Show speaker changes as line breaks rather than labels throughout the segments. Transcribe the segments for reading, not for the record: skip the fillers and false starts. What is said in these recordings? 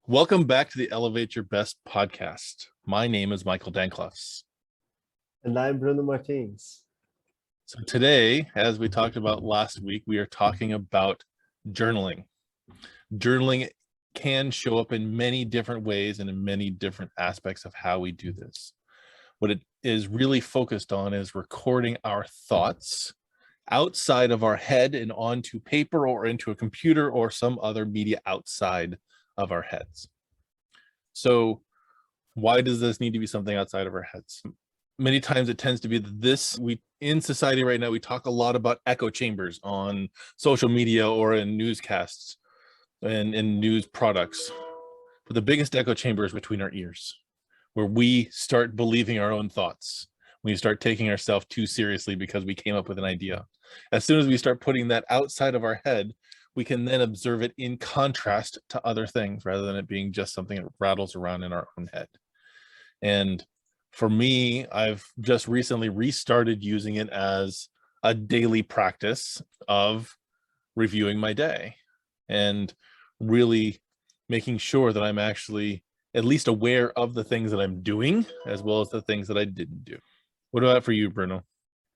Welcome back to the Elevate Your Best podcast. My name is Michael Dankloffs.
And I'm Bruno Martins.
So today, as we talked about last week, we are talking about journaling. Journaling can show up in many different ways and in many different aspects of how we do this. What it is really focused on is recording our thoughts outside of our head and onto paper or into a computer or some other media outside of our heads. So why does this need to be something outside of our heads? Many times it tends to be that we in society right now, we talk a lot about echo chambers on social media or in newscasts and in news products. But the biggest echo chamber is between our ears, where we start believing our own thoughts. We start taking ourselves too seriously because we came up with an idea. As soon as we start putting that outside of our head, we can then observe it in contrast to other things rather than it being just something that rattles around in our own head. And for me, I've just recently restarted using it as a daily practice of reviewing my day and really making sure that I'm actually at least aware of the things that I'm doing as well as the things that I didn't do. What about for you, Bruno?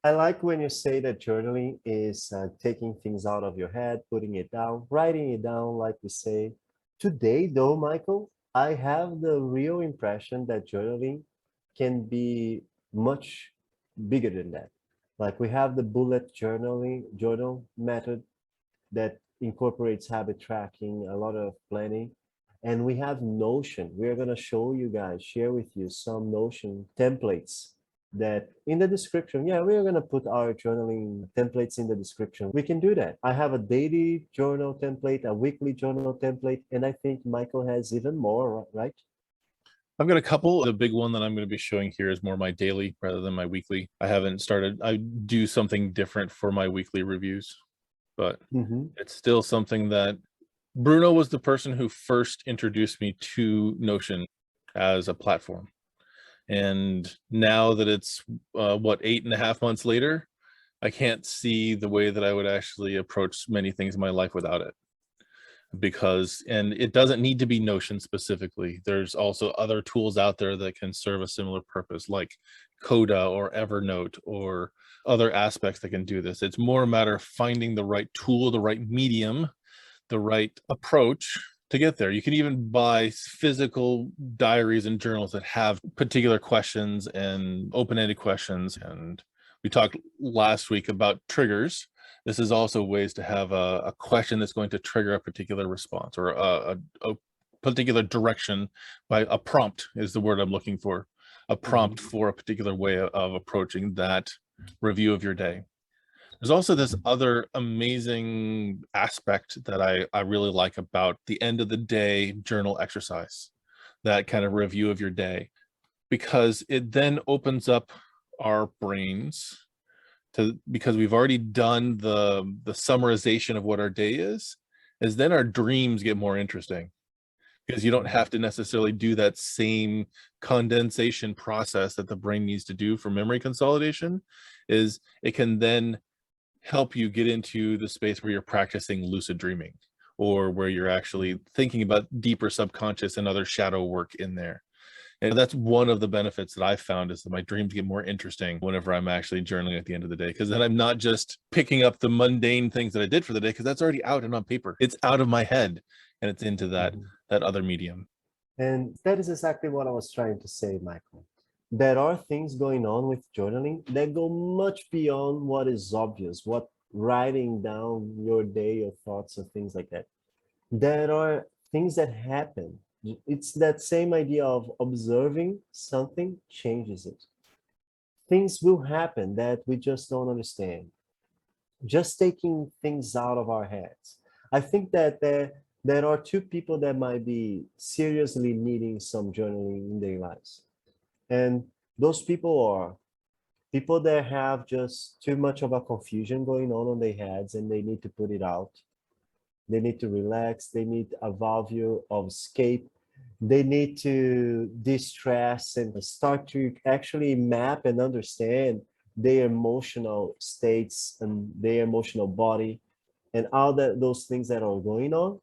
I like when you say that journaling is taking things out of your head, putting it down, writing it down, like we say. Today, though, Michael, I have the real impression that journaling can be much bigger than that. Like we have the bullet journal method that incorporates habit tracking, a lot of planning. And we have Notion. We're going to show you guys, share with you some Notion templates that in the description. Yeah, we're going to put our journaling templates in the description. We can do that. I have a daily journal template, a weekly journal template, and I think Michael has even more, right?
I've got a couple. The big one that I'm going to be showing here is more my daily rather than my weekly. I do something different for my weekly reviews, but it's still something that Bruno was the person who first introduced me to Notion as a platform. And now that it's 8.5 months later, I can't see the way that I would actually approach many things in my life without it. And it doesn't need to be Notion specifically. There's also other tools out there that can serve a similar purpose, like Coda or Evernote or other aspects that can do this. It's more a matter of finding the right tool, the right medium, the right approach to get there. You can even buy physical diaries and journals that have particular questions and open-ended questions. And we talked last week about triggers. This is also ways to have a question that's going to trigger a particular response or a particular direction. By a prompt is the word I'm looking for. A prompt for a particular way of approaching that review of your day. There's also this other amazing aspect that I really like about the end of the day journal exercise, that kind of review of your day, because it then opens up our brains because we've already done the summarization of what our day is then our dreams get more interesting, because you don't have to necessarily do that same condensation process that the brain needs to do for memory consolidation. It can then help you get into the space where you're practicing lucid dreaming, or where you're actually thinking about deeper subconscious and other shadow work in there. And that's one of the benefits that I found, is that my dreams get more interesting whenever I'm actually journaling at the end of the day, because then I'm not just picking up the mundane things that I did for the day, because that's already out and on paper. It's out of my head and it's into that other medium.
And that is exactly what I was trying to say, Michael. There are things going on with journaling that go much beyond what is obvious, what writing down your day, your thoughts, or things like that. There are things that happen. It's that same idea of observing something changes it. Things will happen that we just don't understand. Just taking things out of our heads. I think that there are two people that might be seriously needing some journaling in their lives. And those people are people that have just too much of a confusion going on their heads, and they need to put it out. They need to relax. They need a valve of escape. They need to distress and start to actually map and understand their emotional states and their emotional body and all those things that are going on.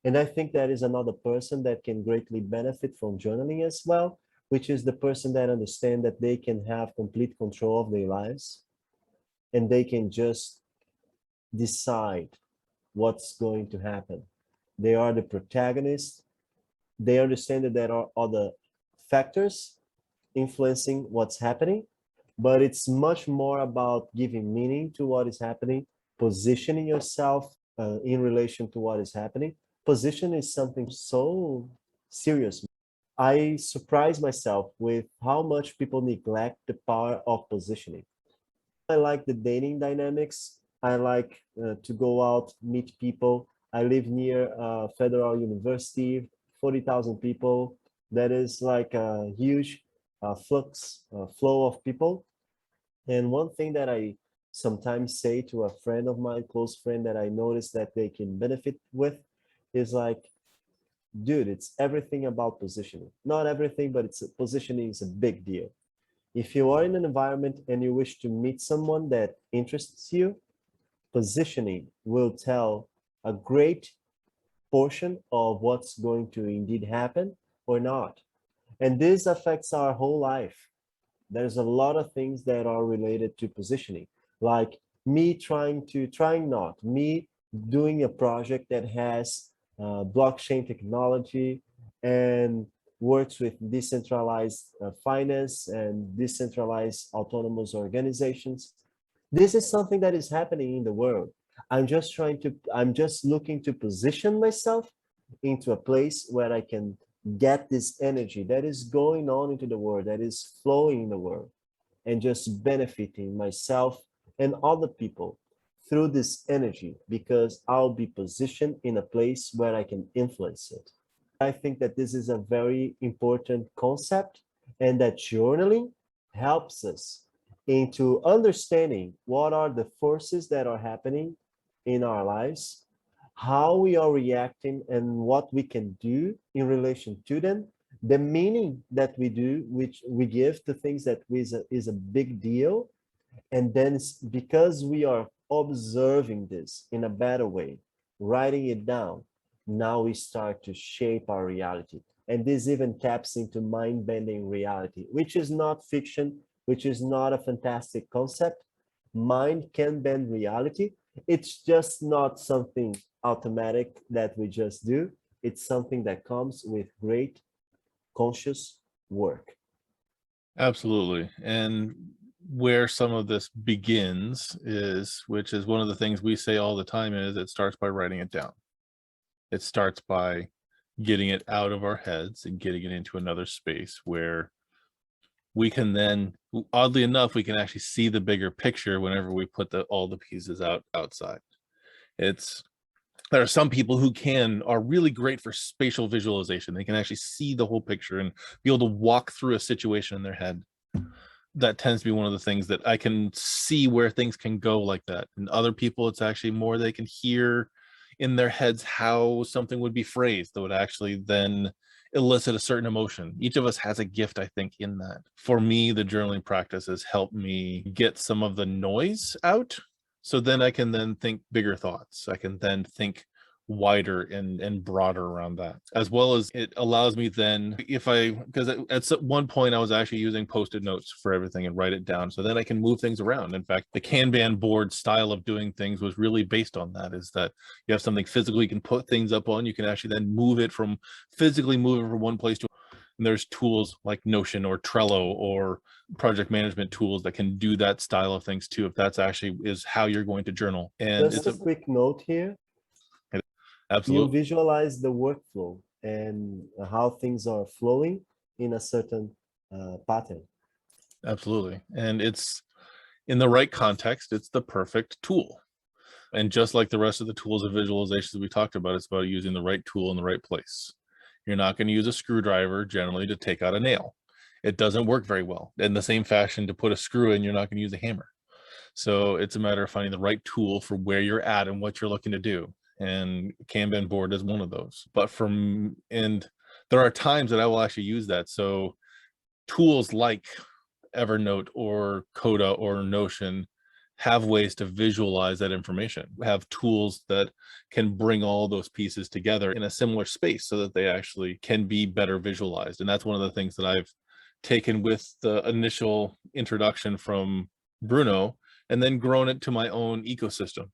And I think that is another person that can greatly benefit from journaling as well, which is the person that understand that they can have complete control of their lives and they can just decide what's going to happen. They are the protagonist. They understand that there are other factors influencing what's happening, but it's much more about giving meaning to what is happening, positioning yourself in relation to what is happening. Position is something so serious. I surprise myself with how much people neglect the power of positioning. I like the dating dynamics. I like to go out, meet people. I live near Federal University, 40,000 people. That is like a huge flow of people. And one thing that I sometimes say to a friend of mine, close friend, that I notice that they can benefit with is like, dude, it's everything about positioning. Not everything, but positioning is a big deal. If you are in an environment and you wish to meet someone that interests you, positioning will tell a great portion of what's going to indeed happen or not. And this affects our whole life. There's a lot of things that are related to positioning, like me trying not, me doing a project that has blockchain technology and works with decentralized finance and decentralized autonomous organizations. This is something that is happening in the world. I'm just looking to position myself into a place where I can get this energy that is going on into the world, that is flowing in the world, and just benefiting myself and other people through this energy because I'll be positioned in a place where I can influence it. I think that this is a very important concept and that journaling helps us into understanding what are the forces that are happening in our lives, how we are reacting and what we can do in relation to them, the meaning that we do, which we give to things that is a big deal. And then because we are observing this in a better way, writing it down, now we start to shape our reality. And this even taps into mind-bending reality, which is not fiction, which is not a fantastic concept. Mind can bend reality. It's just not something automatic that we just do. It's something that comes with great conscious work.
Absolutely. And where some of this begins is, which is one of the things we say all the time, is it starts by writing it down. It starts by getting it out of our heads and getting it into another space where we can then, oddly enough, we can actually see the bigger picture whenever we put all the pieces outside. There are some people who are really great for spatial visualization. They can actually see the whole picture and be able to walk through a situation in their head. That tends to be one of the things that I can see where things can go like that. And other people, it's actually more they can hear in their heads how something would be phrased that would actually then elicit a certain emotion. Each of us has a gift, I think, in that. For me, the journaling practice has helped me get some of the noise out. So then I can then think bigger thoughts. I can then think wider and broader around that, as well as it allows me then, because at one point I was actually using post-it notes for everything and write it down, so then I can move things around. In fact, the Kanban board style of doing things was really based on that, is that you have something physical you can put things up on, you can actually then physically move it from one place to. And there's tools like Notion or Trello or project management tools that can do that style of things too, if that's actually is how you're going to journal. And
Just a quick note here.
Absolutely.
You visualize the workflow and how things are flowing in a certain pattern.
Absolutely. And it's in the right context, it's the perfect tool. And just like the rest of the tools of visualizations we talked about, it's about using the right tool in the right place. You're not going to use a screwdriver generally to take out a nail. It doesn't work very well. In the same fashion, to put a screw in, you're not going to use a hammer. So it's a matter of finding the right tool for where you're at and what you're looking to do. And Kanban board is one of those. And there are times that I will actually use that. So tools like Evernote or Coda or Notion have ways to visualize that information, have tools that can bring all those pieces together in a similar space so that they actually can be better visualized. And that's one of the things that I've taken with the initial introduction from Bruno and then grown it to my own ecosystem.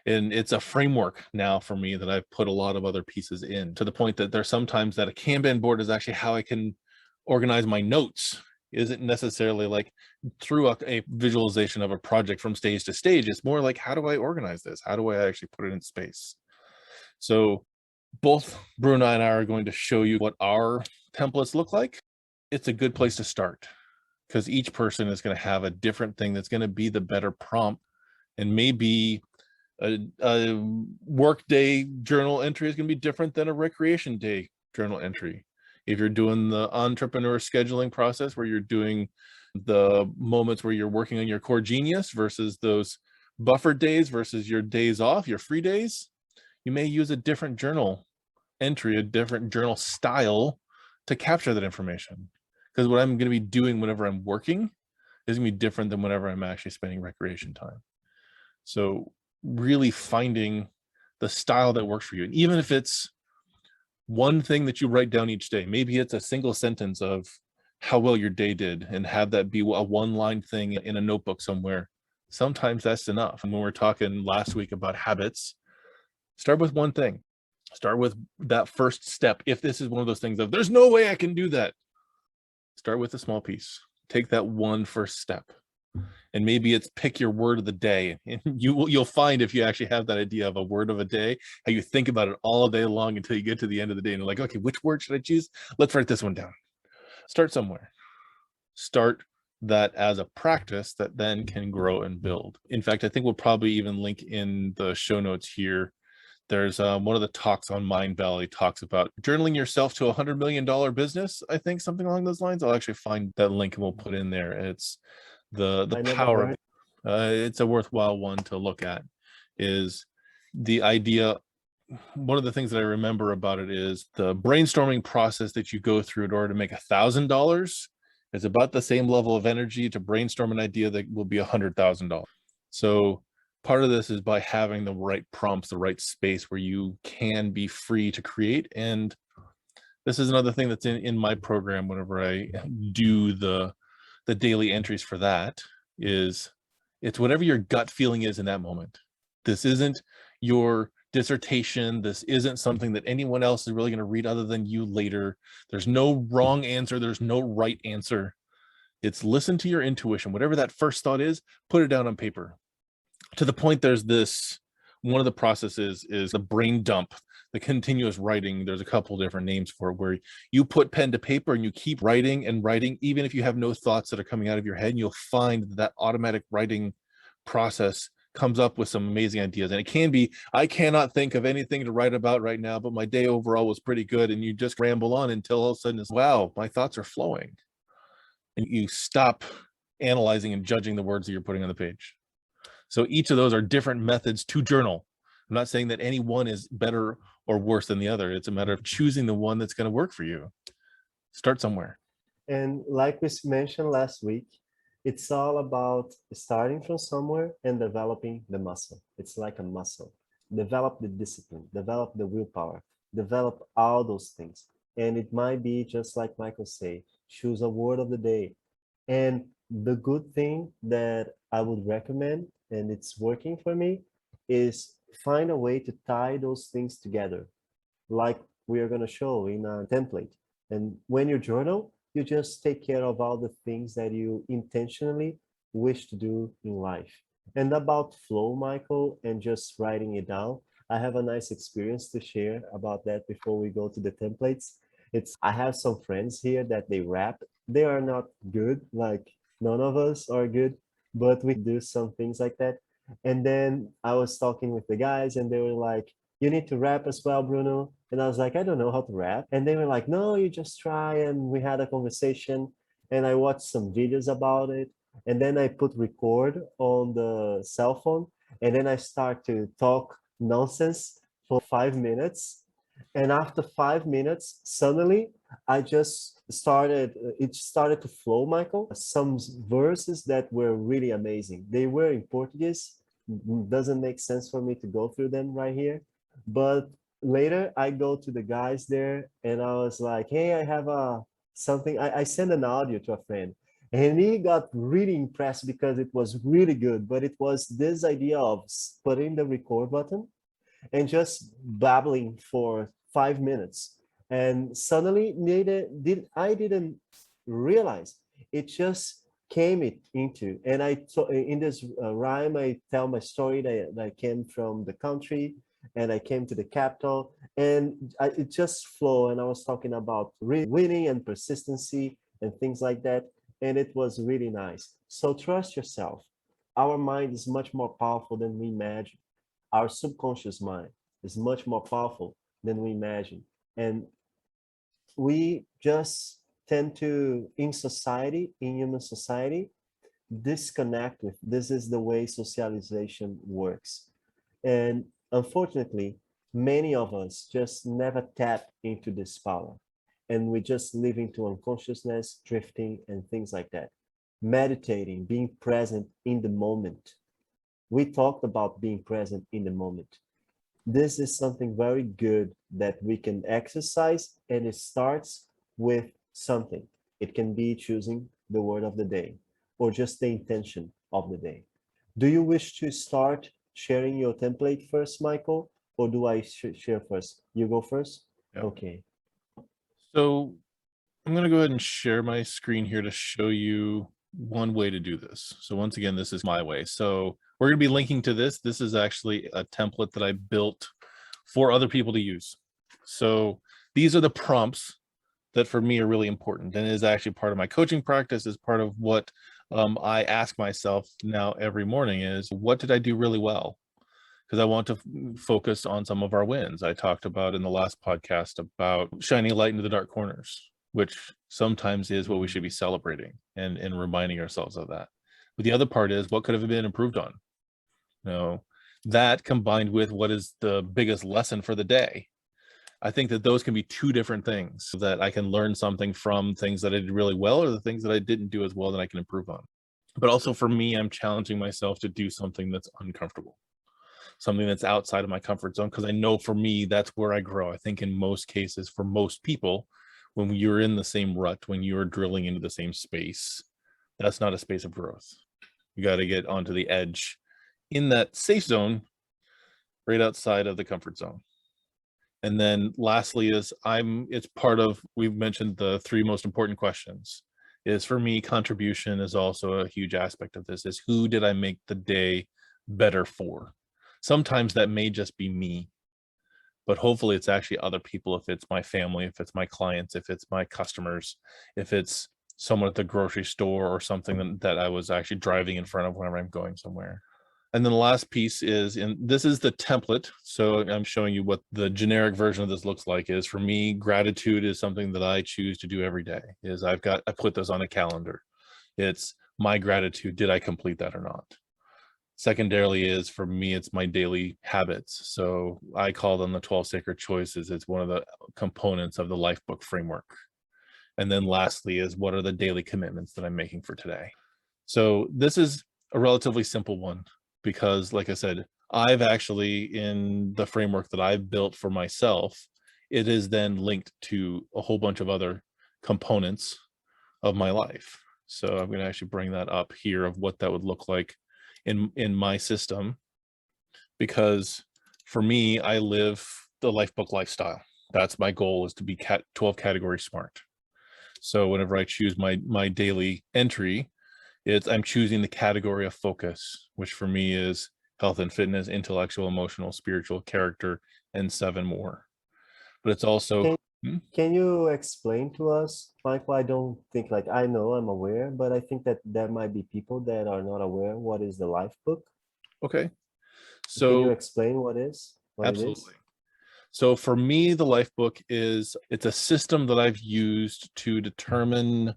And it's a framework now for me that I've put a lot of other pieces in, to the point that there's sometimes that a Kanban board is actually how I can organize my notes. Isn't necessarily like through a visualization of a project from stage to stage. It's more like, how do I organize this? How do I actually put it in space? So both Bruno and I are going to show you what our templates look like. It's a good place to start because each person is going to have a different thing that's going to be the better prompt. And maybe a work day journal entry is going to be different than a recreation day journal entry. If you're doing the entrepreneur scheduling process where you're doing the moments where you're working on your core genius versus those buffer days versus your days off, your free days, you may use a different journal entry, a different journal style to capture that information. Because what I'm going to be doing whenever I'm working is going to be different than whenever I'm actually spending recreation time. So really finding the style that works for you. And even if it's one thing that you write down each day, maybe it's a single sentence of how well your day did and have that be a one-line thing in a notebook somewhere. Sometimes that's enough. And when we're talking last week about habits, start with one thing. Start with that first step. If this is one of those things of there's no way I can do that, start with a small piece. Take that one first step. And maybe it's pick your word of the day. And you'll find, if you actually have that idea of a word of a day, how you think about it all day long until you get to the end of the day and you're like, okay, which word should I choose? Let's write this one down. Start somewhere. Start that as a practice that then can grow and build. In fact, I think we'll probably even link in the show notes here. There's one of the talks on Mind Valley talks about journaling yourself to $100 million business. I think something along those lines. I'll actually find that link and we'll put in there. It's the power of it. It's a worthwhile one to look at. Is the idea, one of the things that I remember about it is the brainstorming process that you go through in order to make $1,000 is about the same level of energy to brainstorm an idea that will be $100,000. So part of this is by having the right prompts, the right space where you can be free to create. And this is another thing that's in my program whenever I do the daily entries for that, is it's whatever your gut feeling is in that moment. This isn't your dissertation. This isn't something that anyone else is really going to read other than you later. There's no wrong answer. There's no right answer. It's listen to your intuition. Whatever that first thought is, put it down on paper. To the point, there's this, one of the processes is the brain dump, the continuous writing. There's a couple different names for it, where you put pen to paper and you keep writing and writing, even if you have no thoughts that are coming out of your head, and you'll find that automatic writing process comes up with some amazing ideas. And it can be, I cannot think of anything to write about right now, but my day overall was pretty good. And you just ramble on until all of a sudden it's, wow, my thoughts are flowing. And you stop analyzing and judging the words that you're putting on the page. So each of those are different methods to journal. I'm not saying that any one is better or worse than the other. It's a matter of choosing the one that's going to work for you. Start somewhere.
And like we mentioned last week, it's all about starting from somewhere and developing the muscle. It's like a muscle. Develop the discipline, develop the willpower, develop all those things. And it might be just like Michael say, choose a word of the day. And the good thing that I would recommend, and it's working for me, is find a way to tie those things together, like we are going to show in a template. And when you journal, you just take care of all the things that you intentionally wish to do in life. And about flow, Michael, and just writing it down, I have a nice experience to share about that before we go to the templates. I have some friends here that they rap. They are not good, like none of us are good, but we do some things like that. And then I was talking with the guys and they were like, you need to rap as well, Bruno. And I was like, I don't know how to rap. And they were like, no, you just try. And we had a conversation and I watched some videos about it. And then I put record on the cell phone. And then I start to talk nonsense for 5 minutes. And after 5 minutes, suddenly I just started, it started to flow, Michael. Some verses that were really amazing. They were in Portuguese. Doesn't make sense for me to go through them right here. But later I go to the guys there and I was like, hey, I have a something. I sent an audio to a friend and he got really impressed because it was really good. But it was this idea of putting the record button and just babbling for 5 minutes. And suddenly I didn't realize it just came it into. And in this rhyme, I tell my story that I came from the country and I came to the capital and it just flowed. And I was talking about winning and persistency and things like that. And it was really nice. So trust yourself. Our mind is much more powerful than we imagine. Our subconscious mind is much more powerful than we imagine. And we just tend to, in society, in human society, disconnect with this is the way socialization works. And unfortunately, many of us just never tap into this power. And we just live into unconsciousness, drifting, and things like that. Meditating, being present in the moment. We talked about being present in the moment. This is something very good that we can exercise, and it starts with something. It can be choosing the word of the day or just the intention of the day. Do you wish to start sharing your template first, Michael, or do I share first? You go first?
Yeah.
Okay.
So I'm going to go ahead and share my screen here to show you one way to do this. So once again, this is my way. So we're going to be linking to this. This is actually a template that I built for other people to use. So these are the prompts that for me are really important and is actually part of my coaching practice, is part of what I ask myself now every morning is, what did I do really well? Because I want to focus on some of our wins. I talked about in the last podcast about shining light into the dark corners, which sometimes is what we should be celebrating and reminding ourselves of that. But the other part is, what could have been improved on? You know, that combined with what is the biggest lesson for the day. I think that those can be two different things, so that I can learn something from things that I did really well or the things that I didn't do as well that I can improve on. But also for me, I'm challenging myself to do something that's uncomfortable, something that's outside of my comfort zone, because I know for me, that's where I grow. I think in most cases, for most people, when you're in the same rut, when you're drilling into the same space, that's not a space of growth. You got to get onto the edge in that safe zone, right outside of the comfort zone. And then lastly is it's part of, we've mentioned the 3 most important questions, is for me, contribution is also a huge aspect of this, is who did I make the day better for? Sometimes that may just be me, but hopefully it's actually other people. If it's my family, if it's my clients, if it's my customers, if it's someone at the grocery store or something that I was actually driving in front of whenever I'm going somewhere. And then the last piece is, and this is the template. So I'm showing you what the generic version of this looks like. Is for me, gratitude is something that I choose to do every day. Is I put this on a calendar. It's my gratitude. Did I complete that or not? Secondarily is, for me, it's my daily habits. So I call them the 12 sacred choices. It's one of the components of the life book framework. And then lastly is, what are the daily commitments that I'm making for today? So this is a relatively simple one, because like I said, I've actually, in the framework that I've built for myself, it is then linked to a whole bunch of other components of my life. So I'm going to actually bring that up here of what that would look like in my system, because for me, I live the life book lifestyle. That's my goal, is to be 12 category smart. So whenever I choose my daily entry, I'm choosing the category of focus, which for me is health and fitness, intellectual, emotional, spiritual, character, and 7 more. But it's also
Can you explain to us, Michael? I don't think, like, I know, I'm aware, but I think that there might be people that are not aware what is the life book.
Okay.
Can you
So
explain what it is?
absolutely. So for me, the life book it's a system that I've used to determine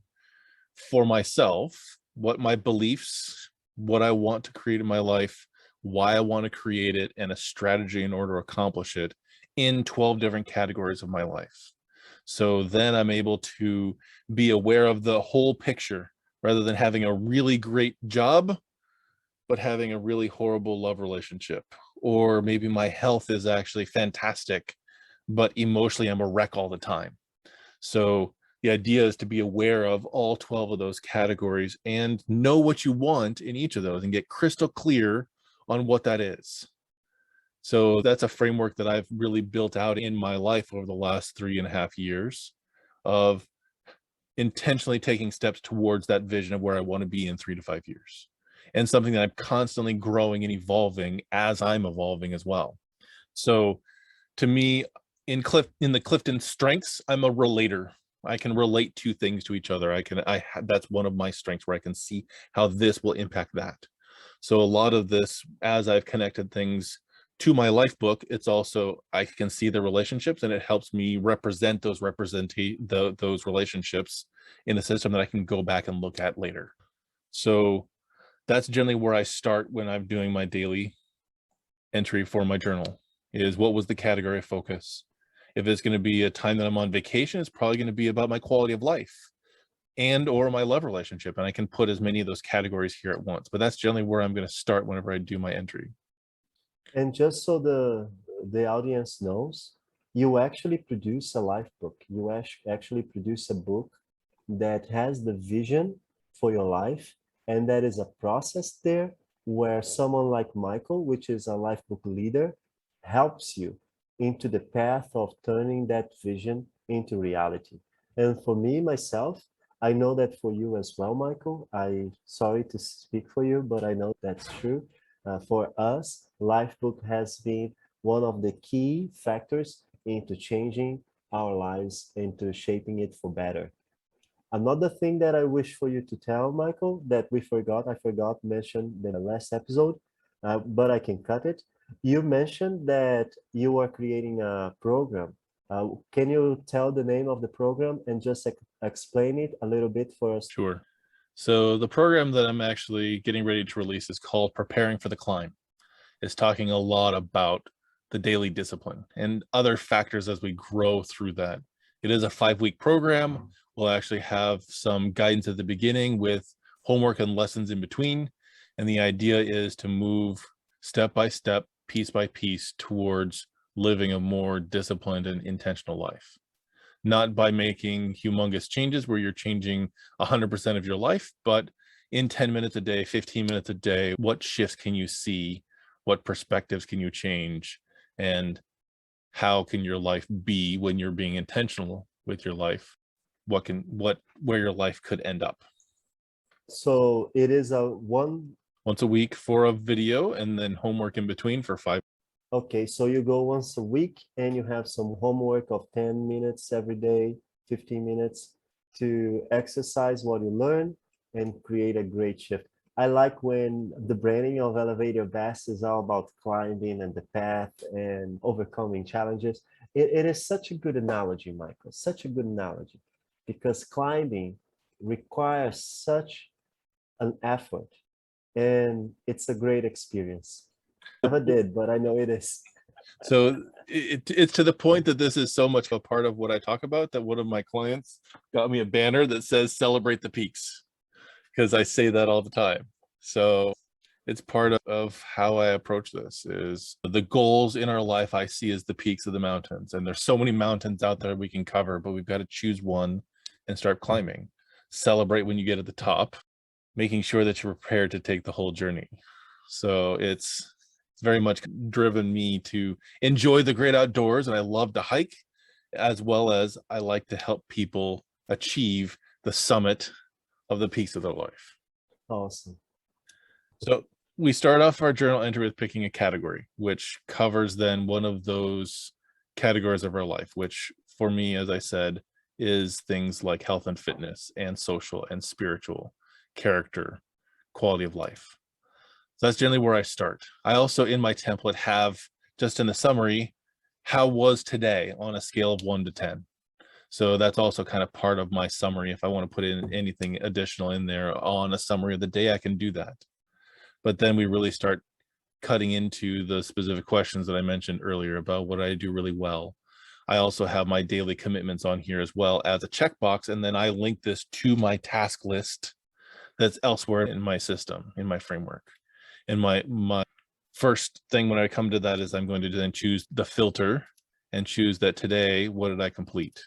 for myself what my beliefs, what I want to create in my life, why I want to create it, and a strategy in order to accomplish it in 12 different categories of my life. So then I'm able to be aware of the whole picture rather than having a really great job, but having a really horrible love relationship. Or maybe my health is actually fantastic, but emotionally I'm a wreck all the time. So the idea is to be aware of all 12 of those categories and know what you want in each of those and get crystal clear on what that is. So that's a framework that I've really built out in my life over the last 3.5 years of intentionally taking steps towards that vision of where I want to be in 3 to 5 years. And something that I'm constantly growing and evolving as I'm evolving as well. So to me, in the Clifton strengths, I'm a relator. I can relate two things to each other. That's one of my strengths where I can see how this will impact that. So a lot of this, as I've connected things to my life book, it's also I can see the relationships, and it helps me represent those relationships in a system that I can go back and look at later. So that's generally where I start when I'm doing my daily entry for my journal, is what was the category of focus. If it's going to be a time that I'm on vacation, it's probably going to be about my quality of life and or my love relationship, and I can put as many of those categories here at once. But that's generally where I'm going to start whenever I do my entry.
And just so the audience knows, you actually produce a life book. You actually produce a book that has the vision for your life, and that is a process there where someone like Michael, which is a life book leader, helps you into the path of turning that vision into reality. And for me, myself, I know that for you as well, Michael. Sorry to speak for you, but I know that's true. For us, Lifebook has been one of the key factors into changing our lives, into shaping it for better. Another thing that I wish for you to tell, Michael, that I forgot to mention in the last episode, but I can cut it. You mentioned that you are creating a program. Can you tell the name of the program and just explain it a little bit for us?
Sure. So the program that I'm actually getting ready to release is called Preparing for the Climb. It's talking a lot about the daily discipline and other factors as we grow through that. It is a 5-week program. We'll actually have some guidance at the beginning with homework and lessons in between. And the idea is to move step by step, piece by piece towards living a more disciplined and intentional life. Not by making humongous changes where you're changing 100% of your life, but in 10 minutes a day, 15 minutes a day, what shifts can you see? What perspectives can you change? And how can your life be when you're being intentional with your life? Where your life could end up.
So it is
once a week for a video, and then homework in between for 5.
Okay, so you go once a week and you have some homework of 10 minutes every day, 15 minutes to exercise what you learn and create a great shift. I like when the branding of Elevate Your Best is all about climbing and the path and overcoming challenges. It is such a good analogy, Michael, such a good analogy, because climbing requires such an effort, and it's a great experience. Never did, but I know it is.
So it's to the point that this is so much a part of what I talk about that one of my clients got me a banner that says "Celebrate the Peaks," because I say that all the time. So it's part of how I approach this. Is the goals in our life I see as the peaks of the mountains, and there's so many mountains out there we can cover, but we've got to choose one and start climbing. Celebrate when you get at the top, making sure that you're prepared to take the whole journey. So it's very much driven me to enjoy the great outdoors, and I love to hike, as well as I like to help people achieve the summit of the peaks of their life.
Awesome.
So we start off our journal entry with picking a category, which covers then one of those categories of our life, which for me, as I said, is things like health and fitness and social and spiritual, character, quality of life. So that's generally where I start. I also, in my template, have just in the summary, how was today on a scale of 1 to 10. So that's also kind of part of my summary. If I want to put in anything additional in there on a summary of the day, I can do that. But then we really start cutting into the specific questions that I mentioned earlier about what I do really well. I also have my daily commitments on here as well as a checkbox. And then I link this to my task list that's elsewhere in my system, in my framework. And my first thing when I come to that is I'm going to then choose the filter and choose that today, what did I complete?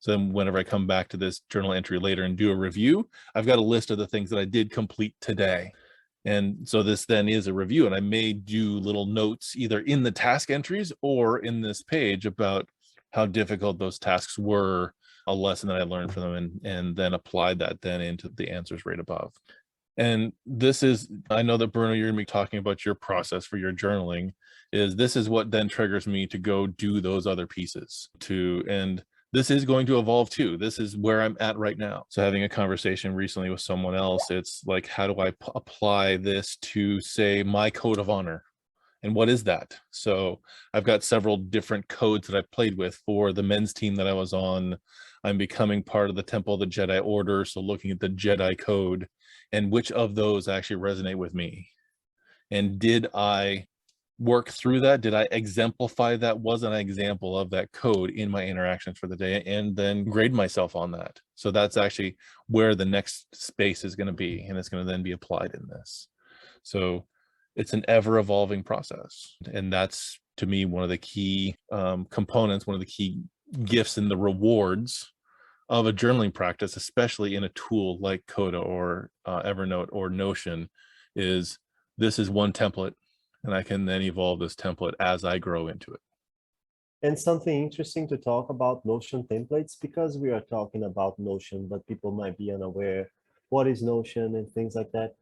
So then whenever I come back to this journal entry later and do a review, I've got a list of the things that I did complete today. And so this then is a review, and I may do little notes either in the task entries or in this page about how difficult those tasks were, a lesson that I learned from them, and then apply that then into the answers right above. And this is, I know that Bruno, you're gonna be talking about your process for your journaling, is this is what then triggers me to go do those other pieces and this is going to evolve too. This is where I'm at right now. So having a conversation recently with someone else, it's like, how do I apply this to, say, my code of honor? And what is that? So I've got several different codes that I've played with. For the men's team that I was on, I'm becoming part of the Temple of the Jedi Order. So looking at the Jedi code and which of those actually resonate with me. And did I work through that? Did I exemplify that? Was an example of that code in my interactions for the day, and then grade myself on that. So that's actually where the next space is going to be, and it's going to then be applied in this. So it's an ever evolving process, and that's, to me, one of the key components, one of the key gifts and the rewards of a journaling practice, especially in a tool like Coda or Evernote or Notion, is this is one template, and I can then evolve this template as I grow into it.
And something interesting to talk about Notion templates, because we are talking about Notion, but people might be unaware what is Notion and things like that.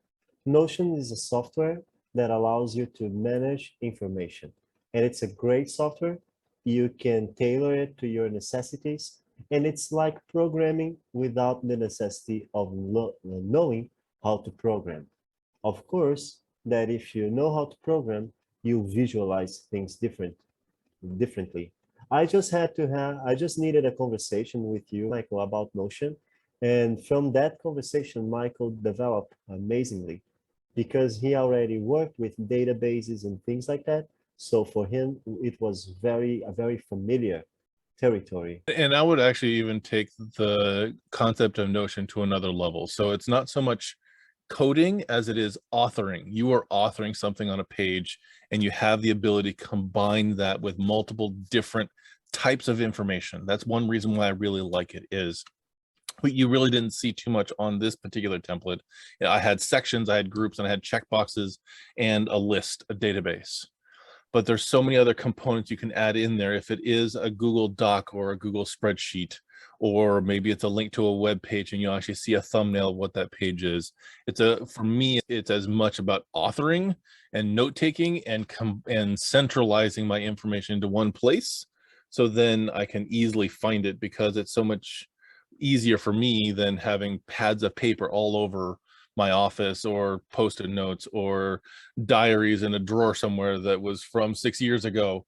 Notion is a software that allows you to manage information, and it's a great software. You can tailor it to your necessities, and it's like programming without the necessity of knowing how to program. Of course, that if you know how to program, you visualize things differently. I just needed a conversation with you, Michael, about Notion. And from that conversation, Michael developed amazingly because he already worked with databases and things like that. So for him, it was a very familiar territory.
And I would actually even take the concept of Notion to another level. So it's not so much coding as it is authoring. You are authoring something on a page, and you have the ability to combine that with multiple different types of information. That's one reason why I really like it, is but you really didn't see too much on this particular template. I had sections, I had groups, and I had checkboxes and a list, a database. But there's so many other components you can add in there. If it is a Google Doc or a Google spreadsheet, or maybe it's a link to a web page and you actually see a thumbnail of what that page is. For me, it's as much about authoring and note-taking and centralizing my information into one place. So then I can easily find it, because it's so much easier for me than having pads of paper all over my office, or post-it notes, or diaries in a drawer somewhere that was from 6 years ago.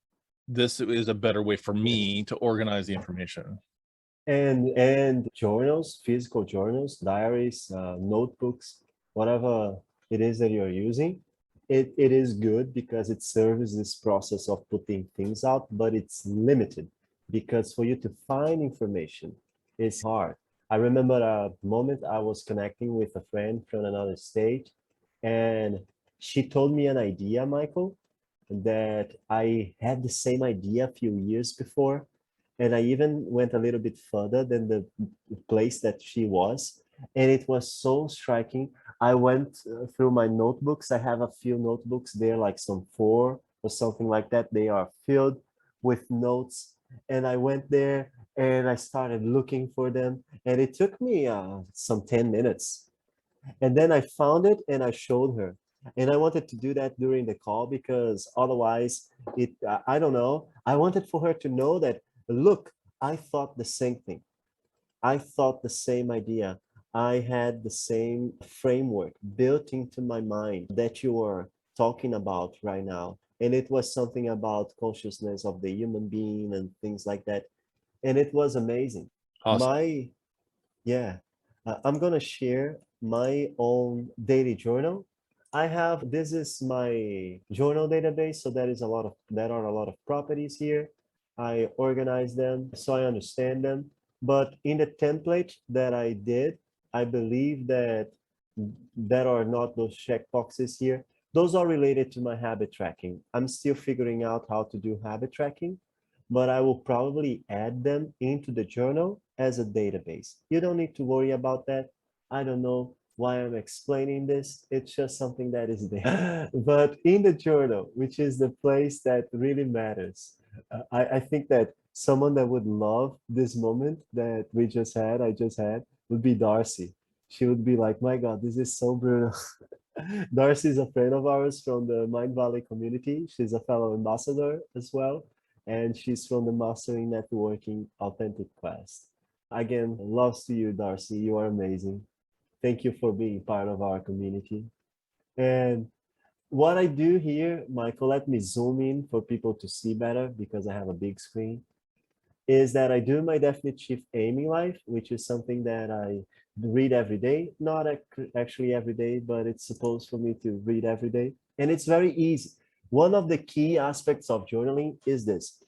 This is a better way for me to organize the information.
And journals, physical journals, diaries, notebooks, whatever it is that you're using, it is good because it serves this process of putting things out, but it's limited because for you to find information is hard. I remember a moment I was connecting with a friend from another state, and she told me an idea, Michael, that I had the same idea a few years before. And I even went a little bit further than the place that she was. And it was so striking. I went through my notebooks. I have a few notebooks there, like some 4 or something like that. They are filled with notes. And I went there and I started looking for them. And it took me some 10 minutes. And then I found it and I showed her. And I wanted to do that during the call because otherwise I don't know. I wanted for her to know that, look, I thought the same thing. I thought the same idea. I had the same framework built into my mind that you are talking about right now. And it was something about consciousness of the human being and things like that. And it was amazing.
Awesome.
Yeah, I'm gonna share my own daily journal. This is my journal database, so there are a lot of properties here. I organize them so I understand them. But in the template that I did, I believe that there are not those checkboxes here. Those are related to my habit tracking. I'm still figuring out how to do habit tracking, but I will probably add them into the journal as a database. You don't need to worry about that. I don't know why I'm explaining this. It's just something that is there. But in the journal, which is the place that really matters, I think that someone that would love this moment that I just had, would be Darcy. She would be like, my God, this is so brutal. Darcy is a friend of ours from the Mind Valley community. She's a fellow ambassador as well. And she's from the Mastering Networking Authentic Quest. Again, loves to you, Darcy. You are amazing. Thank you for being part of our community. And what I do here, Michael, let me zoom in for people to see better because I have a big screen, is that I do my definite shift aiming life, which is something that I read every day, not actually every day, but it's supposed for me to read every day. And it's very easy. One of the key aspects of journaling is this.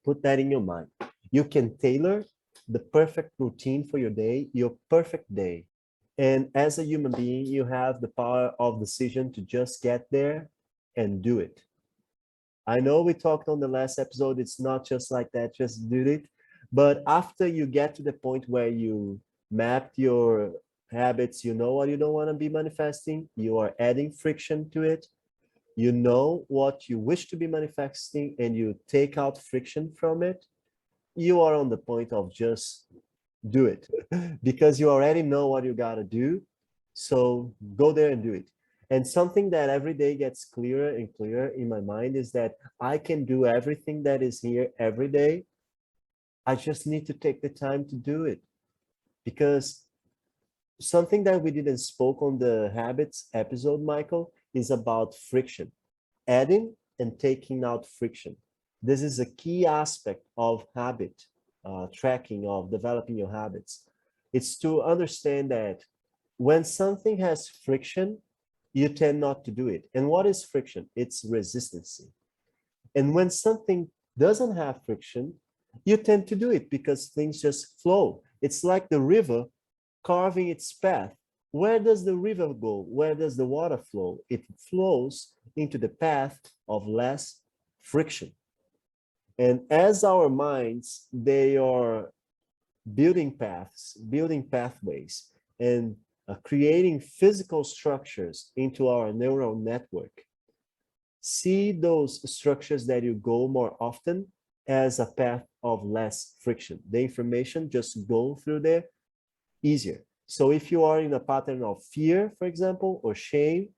Put that in your mind. You can tailor the perfect routine for your day, your perfect day. And as a human being, you have the power of decision to just get there and do it. I know we talked on the last episode, it's not just like that, just do it. But after you get to the point where you mapped your habits, you know what you don't want to be manifesting, you are adding friction to it, you know what you wish to be manifesting, and you take out friction from it, you are on the point of just do it because you already know what you got to do. So go there and do it. And something that every day gets clearer and clearer in my mind is that I can do everything that is here every day. I just need to take the time to do it. Because something that we didn't spoke on the habits episode, Michael, is about friction, adding and taking out friction. This is a key aspect of habit tracking, of developing your habits. It's to understand that when something has friction, you tend not to do it. And what is friction? It's resistance. And when something doesn't have friction, you tend to do it because things just flow. It's like the river carving its path. Where does the river go? Where does the water flow? It flows into the path of less friction. And as our minds, they are building paths, building pathways, and creating physical structures into our neural network. See those structures that you go more often as a path of less friction. The information just go through there easier. So if you are in a pattern of fear, for example, or shame,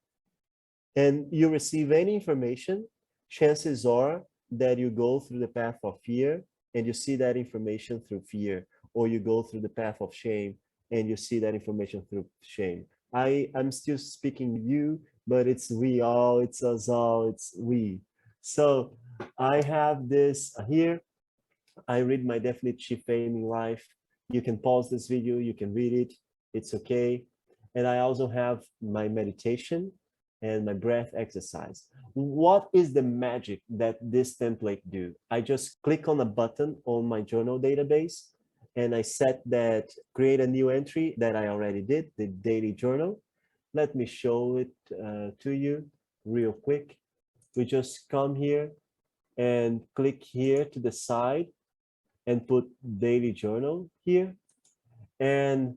and you receive any information, chances are that you go through the path of fear and you see that information through fear, or you go through the path of shame and you see that information through shame. I'm still speaking you, but it's we all, it's us all, it's we. So I have this here. I read my definite shift aiming life. You can pause this video, you can read it, it's okay. And I also have my meditation and my breath exercise. What is the magic that this template do? I just click on a button on my journal database and I set that create a new entry that I already did, the daily journal. Let me show it to you real quick. We just come here and click here to the side and put daily journal here. And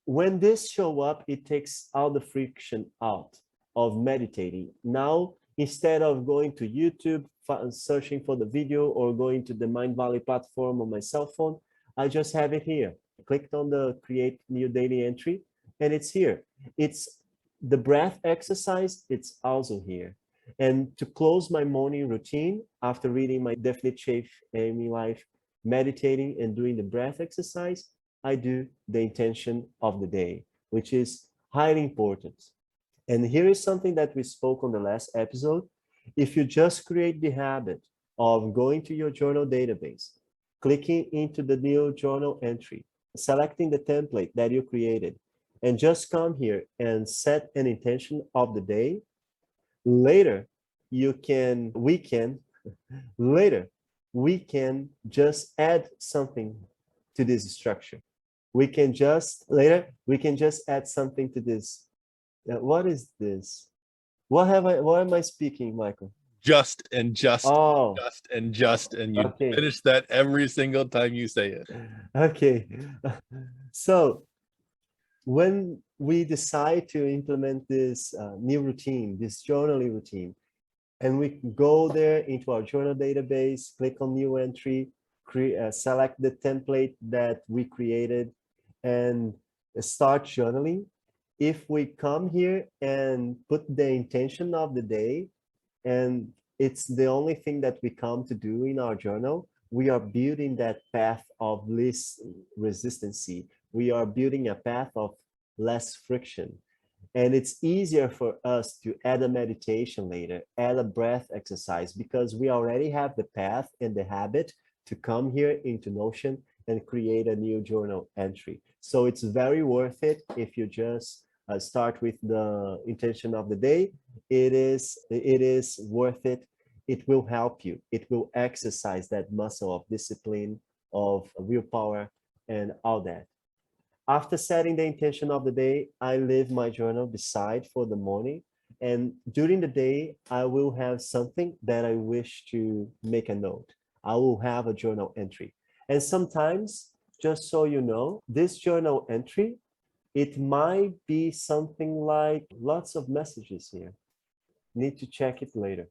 when this show up, it takes all the friction out of meditating. Now, instead of going to YouTube, searching for the video, or going to the Mind Valley platform on my cell phone, I just have it here. I clicked on the create new daily entry and it's here. It's the breath exercise, it's also here. And to close my morning routine after reading my definite shift aiming life, meditating and doing the breath exercise, I do the intention of the day, which is highly important. And here is something that we spoke on the last episode. If you just create the habit of going to your journal database, clicking into the new journal entry, selecting the template that you created, and just come here and set an intention of the day, later, later, we can just add something to this structure. We can just, later, we can just add something to this. What is this? What am I speaking, Michael?
Just and just,
Oh,
just and just, and you
okay.
finish that every single time you say it.
Okay. So when we decide to implement this new routine, this journaling routine, and we go there into our journal database, click on new entry, select the template that we created, and start journaling. If we come here and put the intention of the day, and it's the only thing that we come to do in our journal, we are building that path of least resistance. We are building a path of less friction. And it's easier for us to add a meditation later, add a breath exercise, because we already have the path and the habit to come here into Notion and create a new journal entry. So it's very worth it if you just start with the intention of the day. It is worth it. It will help you. It will exercise that muscle of discipline, of willpower, and all that. After setting the intention of the day, I leave my journal beside for the morning. And during the day, I will have something that I wish to make a note. I will have a journal entry. And sometimes, just so you know, this journal entry, it might be something like lots of messages here. Need to check it later.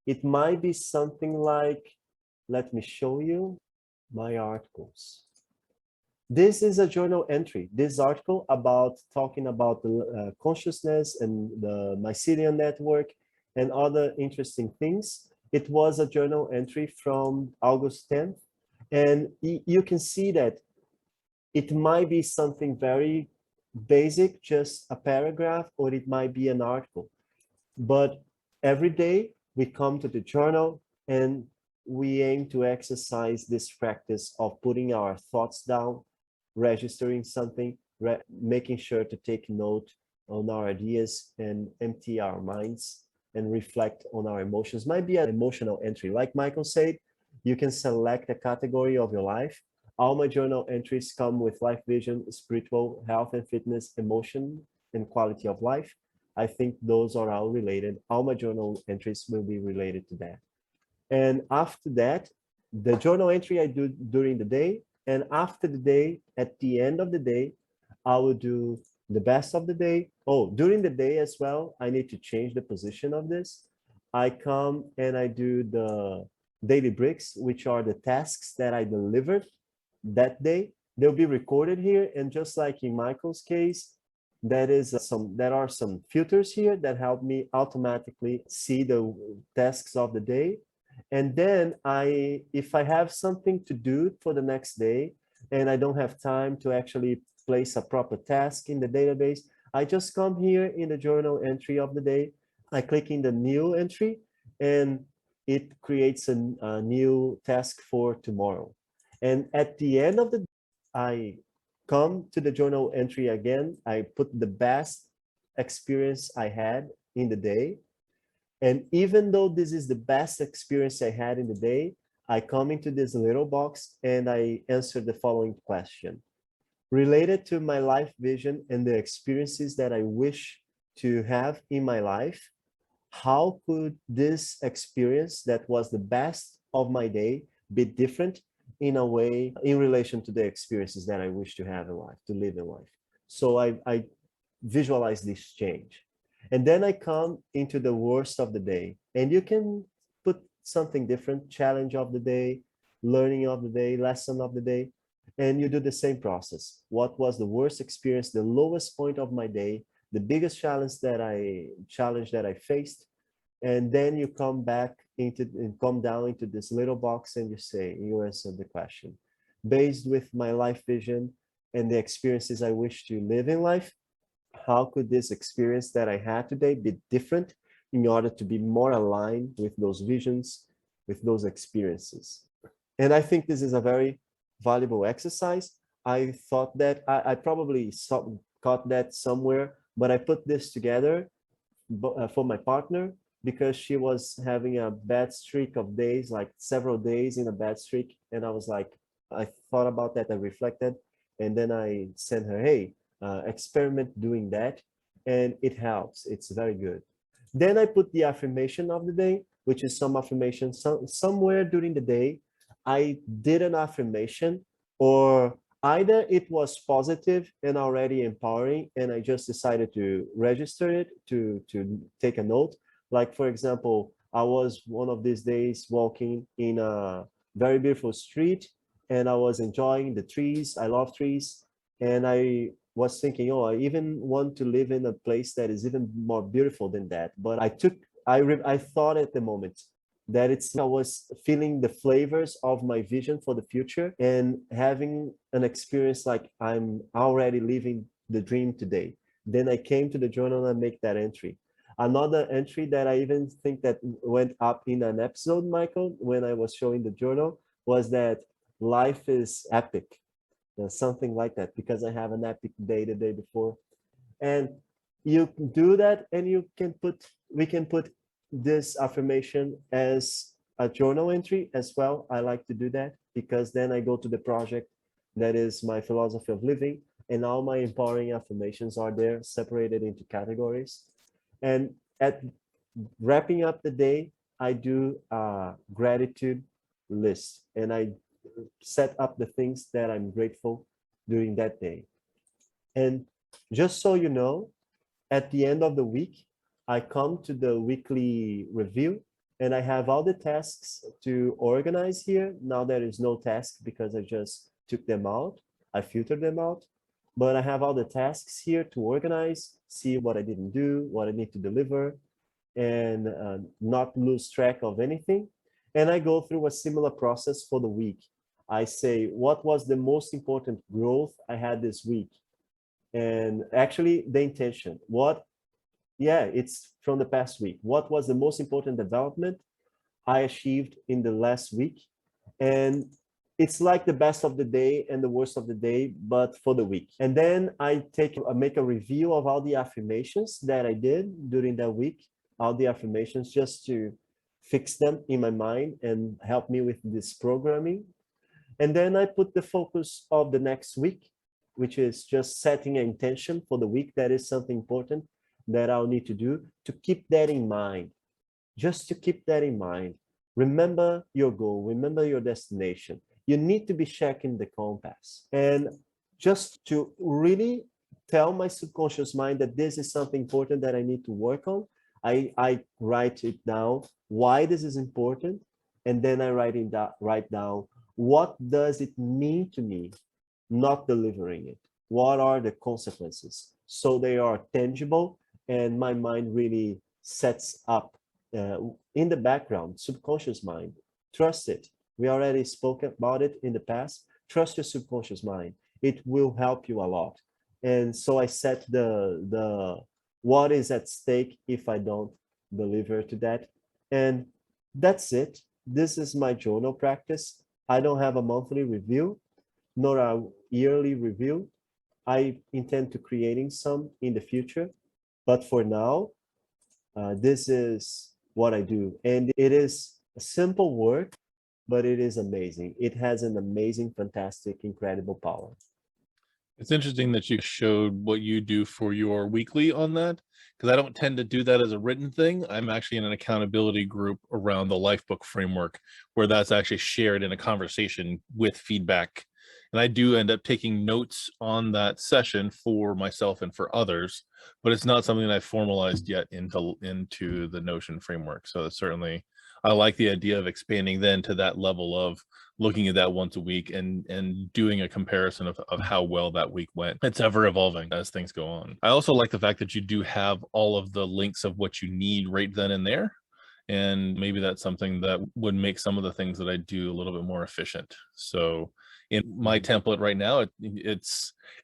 It might be something like, let me show you my articles. This is a journal entry. This article about talking about the consciousness and the mycelium network and other interesting things. It was a journal entry from August 10th. And you can see that it might be something very basic, just a paragraph, or it might be an article. But every day we come to the journal and we aim to exercise this practice of putting our thoughts down, registering something, making sure to take note on our ideas and empty our minds and reflect on our emotions. Might be an emotional entry. Like Michael said, you can select a category of your life. All my journal entries come with life vision, spiritual, health and fitness, emotion, and quality of life. I think those are all related. All my journal entries will be related to that. And after that, the journal entry I do during the day, and after the day, at the end of the day, I will do the best of the day. Oh, during the day as well, I need to change the position of this. I come and I do the daily bricks, which are the tasks that I delivered that day. They'll be recorded here. And just like in Michael's case, there are some filters here that help me automatically see the tasks of the day. And then if I have something to do for the next day and I don't have time to actually place a proper task in the database, I just come here in the journal entry of the day. I click in the new entry and it creates a new task for tomorrow. And at the end of the day, I come to the journal entry again. I put the best experience I had in the day. And even though this is the best experience I had in the day, I come into this little box and I answer the following question. Related to my life vision and the experiences that I wish to have in my life, how could this experience that was the best of my day be different in a way in relation to the experiences that I wish to have in life, to live in life? So I visualize this change. And then I come into the worst of the day. And you can put something different, challenge of the day, learning of the day, lesson of the day. And you do the same process. What was the worst experience, the lowest point of my day, the biggest challenge that I faced? And then you come back and come down into this little box and you answer the question. Based with my life vision and the experiences I wish to live in life, how could this experience that I had today be different in order to be more aligned with those visions, with those experiences? And I think this is a very valuable exercise. I thought that I probably caught that somewhere, but I put this together for my partner because she was having a bad streak of days, like several days in a bad streak. And I was like, I thought about that, I reflected, and then I sent her, hey, experiment doing that, and it helps. It's very good. Then I put the affirmation of the day, which is some affirmation. Somewhere during the day, I did an affirmation, or either it was positive and already empowering, and I just decided to register it, to take a note. Like, for example, I was one of these days walking in a very beautiful street, and I was enjoying the trees. I love trees. And I was thinking, oh, I even want to live in a place that is even more beautiful than that. But I thought at the moment that I was feeling the flavors of my vision for the future and having an experience like I'm already living the dream today. Then I came to the journal and make that entry. Another entry that I even think that went up in an episode, Michael, when I was showing the journal, was that life is epic, something like that, because I have an epic day the day before. And you do that, and we can put this affirmation as a journal entry as well. I like to do that because then I go to the project that is my philosophy of living, and all my empowering affirmations are there, separated into categories. And at wrapping up the day, I do a gratitude list, and I set up the things that I'm grateful during that day. And just so you know, at the end of the week, I come to the weekly review, and I have all the tasks to organize here. Now there is no task because I just took them out. I filtered them out, but I have all the tasks here to organize, see what I didn't do, what I need to deliver, and not lose track of anything. And I go through a similar process for the week. I say, what was the most important growth I had this week? And actually the intention, it's from the past week. What was the most important development I achieved in the last week? And it's like the best of the day and the worst of the day, but for the week. And then I make a review of all the affirmations that I did during that week, all the affirmations, just to fix them in my mind and help me with this programming. And then I put the focus of the next week, which is just setting an intention for the week. That is something important that I'll need to do to keep that in mind. Just to keep that in mind. Remember your goal, remember your destination. You need to be checking the compass. And just to really tell my subconscious mind that this is something important that I need to work on, I write it down, why this is important, and then I write down what does it mean to me not delivering it? What are the consequences? So they are tangible, and my mind really sets up in the background, subconscious mind. Trust it. We already spoke about it in the past. Trust your subconscious mind. It will help you a lot. And so I set the what is at stake if I don't deliver to that. And that's it. This is my journal practice. I don't have a monthly review, nor a yearly review. I intend to creating some in the future, but for now, this is what I do. And it is a simple work, but it is amazing. It has an amazing, fantastic, incredible power.
It's interesting that you showed what you do for your weekly on that, because I don't tend to do that as a written thing. I'm actually in an accountability group around the Lifebook framework, where that's actually shared in a conversation with feedback. And I do end up taking notes on that session for myself and for others, but it's not something that I've formalized yet into the Notion framework. So it's certainly, I like the idea of expanding then to that level of looking at that once a week and doing a comparison of how well that week went. It's ever evolving as things go on. I also like the fact that you do have all of the links of what you need right then and there. And maybe that's something that would make some of the things that I do a little bit more efficient. So in my template right now, it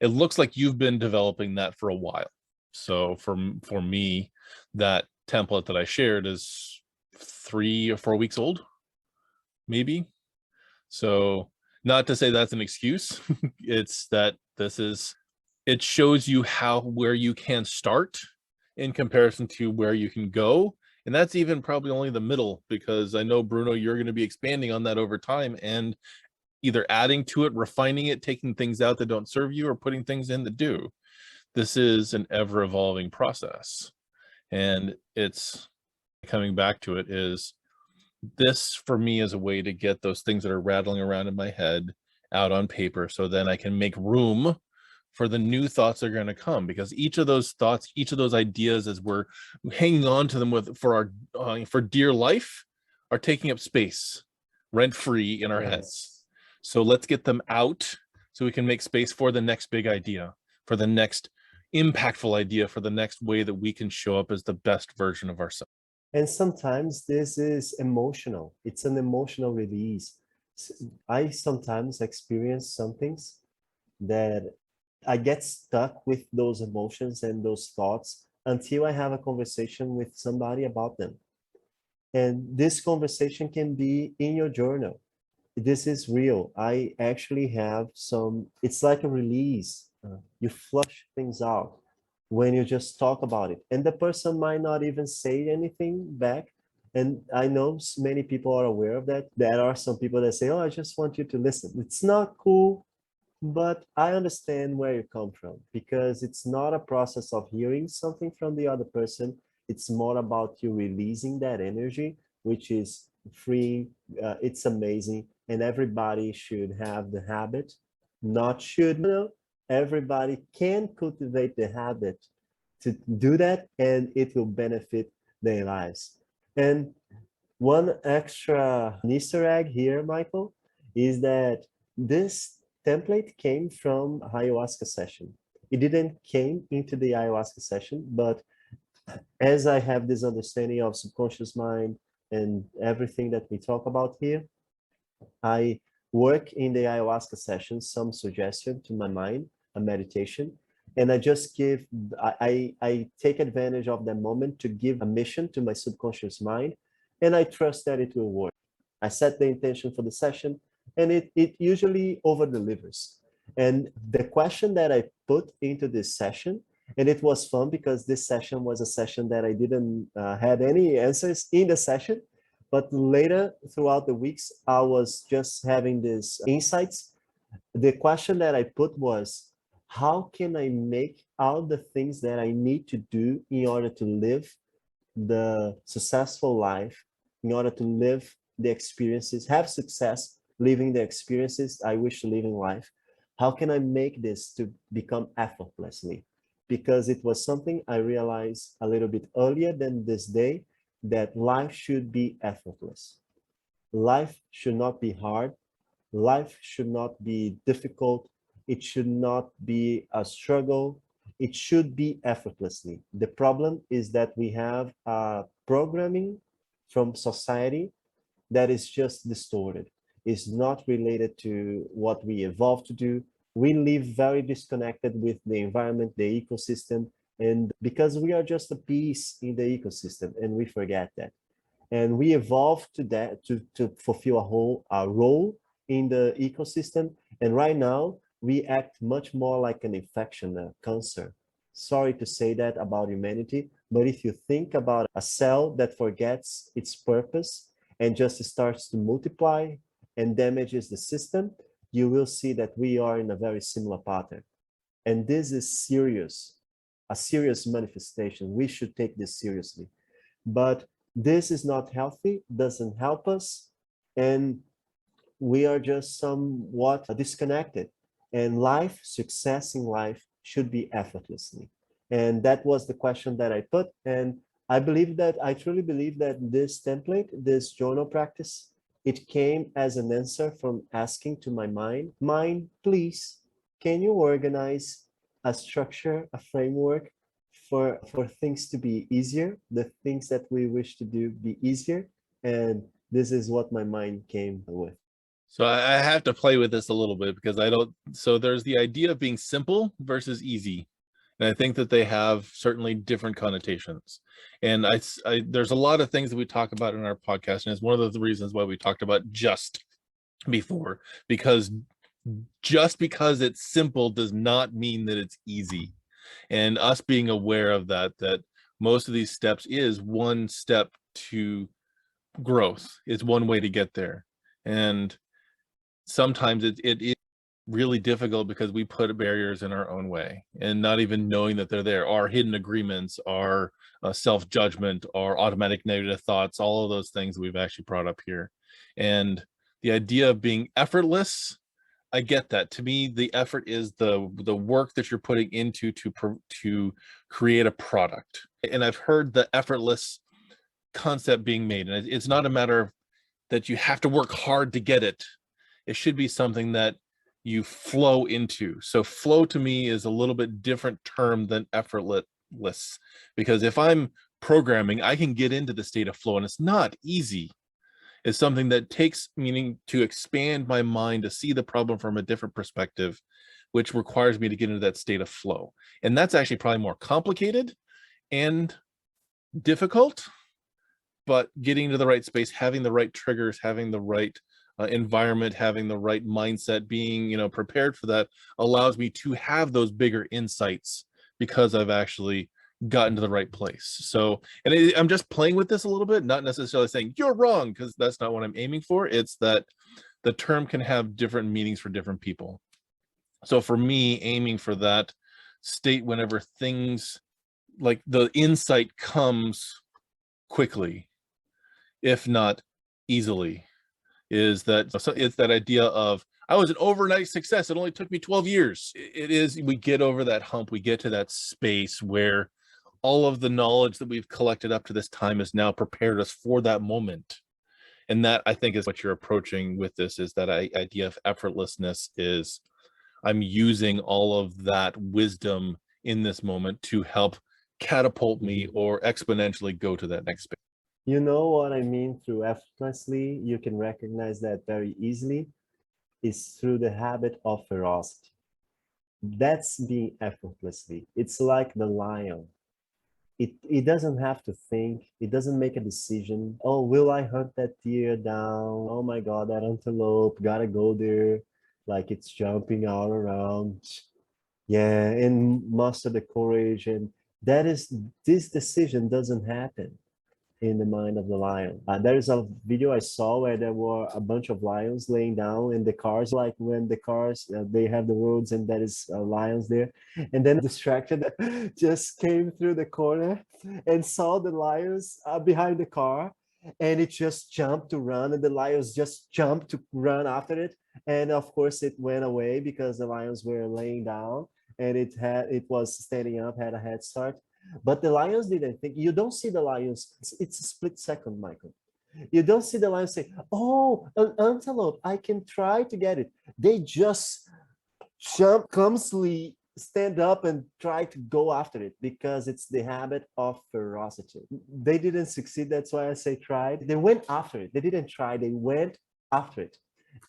looks like you've been developing that for a while. So for me, that template that I shared is 3 or 4 weeks old, maybe. So not to say that's an excuse. It's that it shows you where you can start in comparison to where you can go. And that's even probably only the middle, because I know, Bruno, you're going to be expanding on that over time and either adding to it, refining it, taking things out that don't serve you, or putting things in that do. This is an ever evolving process. And it's coming back to it is this for me is a way to get those things that are rattling around in my head out on paper, so then I can make room for the new thoughts that are going to come, because each of those thoughts, each of those ideas, as we're hanging on to them with for our for dear life, are taking up space rent free in our heads. So let's get them out so we can make space for the next big idea, for the next impactful idea, for the next way that we can show up as the best version of ourselves.
And sometimes this is emotional. It's an emotional release. I sometimes experience some things that I get stuck with those emotions and those thoughts until I have a conversation with somebody about them. And this conversation can be in your journal. This is real. I actually have some, it's like a release. You flush things out when you just talk about it. And the person might not even say anything back. And I know many people are aware of that. There are some people that say, oh, I just want you to listen. It's not cool, but I understand where you come from, because it's not a process of hearing something from the other person. It's more about you releasing that energy, which is free. It's amazing. And everybody should have the habit, not should, no, everybody can cultivate the habit to do that, and it will benefit their lives. And one extra Easter egg here, Michael, is that this template came from ayahuasca session. It didn't came into the ayahuasca session, but as I have this understanding of subconscious mind and everything that we talk about here, I work in the ayahuasca session, some suggestion to my mind, a meditation, and I just give, I take advantage of that moment to give a mission to my subconscious mind, and I trust that it will work. I set the intention for the session, and it usually over delivers. And the question that I put into this session, and it was fun because this session was a session that I didn't had any answers in the session, but later throughout the weeks, I was just having these insights. The question that I put was, how can I make all the things that I need to do in order to live the successful life, in order to live the experiences, have success living the experiences I wish to live in life? How can I make this to become effortlessly? Because it was something I realized a little bit earlier than this day, that life should be effortless. Life should not be hard. Life should not be difficult. It should not be a struggle. It should be effortlessly. The problem is that we have a programming from society that is just distorted. It's not related to what we evolved to do. We live very disconnected with the environment, the ecosystem, and because we are just a piece in the ecosystem, and we forget that. And we evolved to that to fulfill a role in the ecosystem. And right now, we act much more like an infection, a cancer. Sorry to say that about humanity, but if you think about a cell that forgets its purpose and just starts to multiply and damages the system, you will see that we are in a very similar pattern. And this is serious, a serious manifestation. We should take this seriously. But this is not healthy, doesn't help us, and we are just somewhat disconnected. And life, success in life should be effortlessly. And that was the question that I put. And I believe that, I truly believe that this template, this journal practice, it came as an answer from asking to my mind, please, can you organize a structure, a framework for things to be easier, the things that we wish to do be easier? And this is what my mind came with.
So I have to play with this a little bit, because I don't, so there's the idea of being simple versus easy. And I think that they have certainly different connotations. And there's a lot of things that we talk about in our podcast, and it's one of the reasons why we talked about just before, because just because it's simple does not mean that it's easy. And us being aware of that most of these steps is one step to growth. It's one way to get there. And sometimes it is really difficult because we put barriers in our own way and not even knowing that they're there. Our hidden agreements, our self-judgment, our automatic negative thoughts, all of those things we've actually brought up here. And the idea of being effortless, I get that. To me, the effort is the work that you're putting into to create a product. And I've heard the effortless concept being made, and it's not a matter of that you have to work hard to get it. It should be something that you flow into. So flow to me is a little bit different term than effortless, because if I'm programming, I can get into the state of flow, and it's not easy. It's something that takes meaning to expand my mind to see the problem from a different perspective, which requires me to get into that state of flow. And that's actually probably more complicated and difficult, but getting to the right space, having the right triggers, having the right environment, having the right mindset, being, prepared for that allows me to have those bigger insights because I've actually gotten to the right place. So, and I'm just playing with this a little bit, not necessarily saying you're wrong, because that's not what I'm aiming for. It's that the term can have different meanings for different people. So for me, aiming for that state whenever things like the insight comes quickly, if not easily, is that it's that idea of I was an overnight success. It only took me 12 years. It is, we get over that hump. We get to that space where all of the knowledge that we've collected up to this time has now prepared us for that moment. And that, I think, is what you're approaching with this, is that idea of effortlessness is I'm using all of that wisdom in this moment to help catapult me or exponentially go to that next space.
You know what I mean through effortlessly? You can recognize that very easily is through the habit of ferocity. That's being effortlessly. It's like the lion. It doesn't have to think. It doesn't make a decision. Oh, will I hunt that deer down? Oh my God, that antelope, gotta go there. Like it's jumping all around. Yeah, and muster the courage. And this decision doesn't happen in the mind of the lion. There is a video I saw where there were a bunch of lions laying down in the cars, like when the cars, they have the roads and there is lions there. And then distracted just came through the corner and saw the lions behind the car. And it just jumped to run, and the lions just jumped to run after it. And of course it went away because the lions were laying down, and it was standing up, had a head start. But the lions didn't think. You don't see the lions. It's a split second, Michael. You don't see the lions say, oh, an antelope, I can try to get it. They just jump, clumsily stand up and try to go after it, because it's the habit of ferocity. They didn't succeed. That's why I say tried. They went after it. They didn't try. They went after it.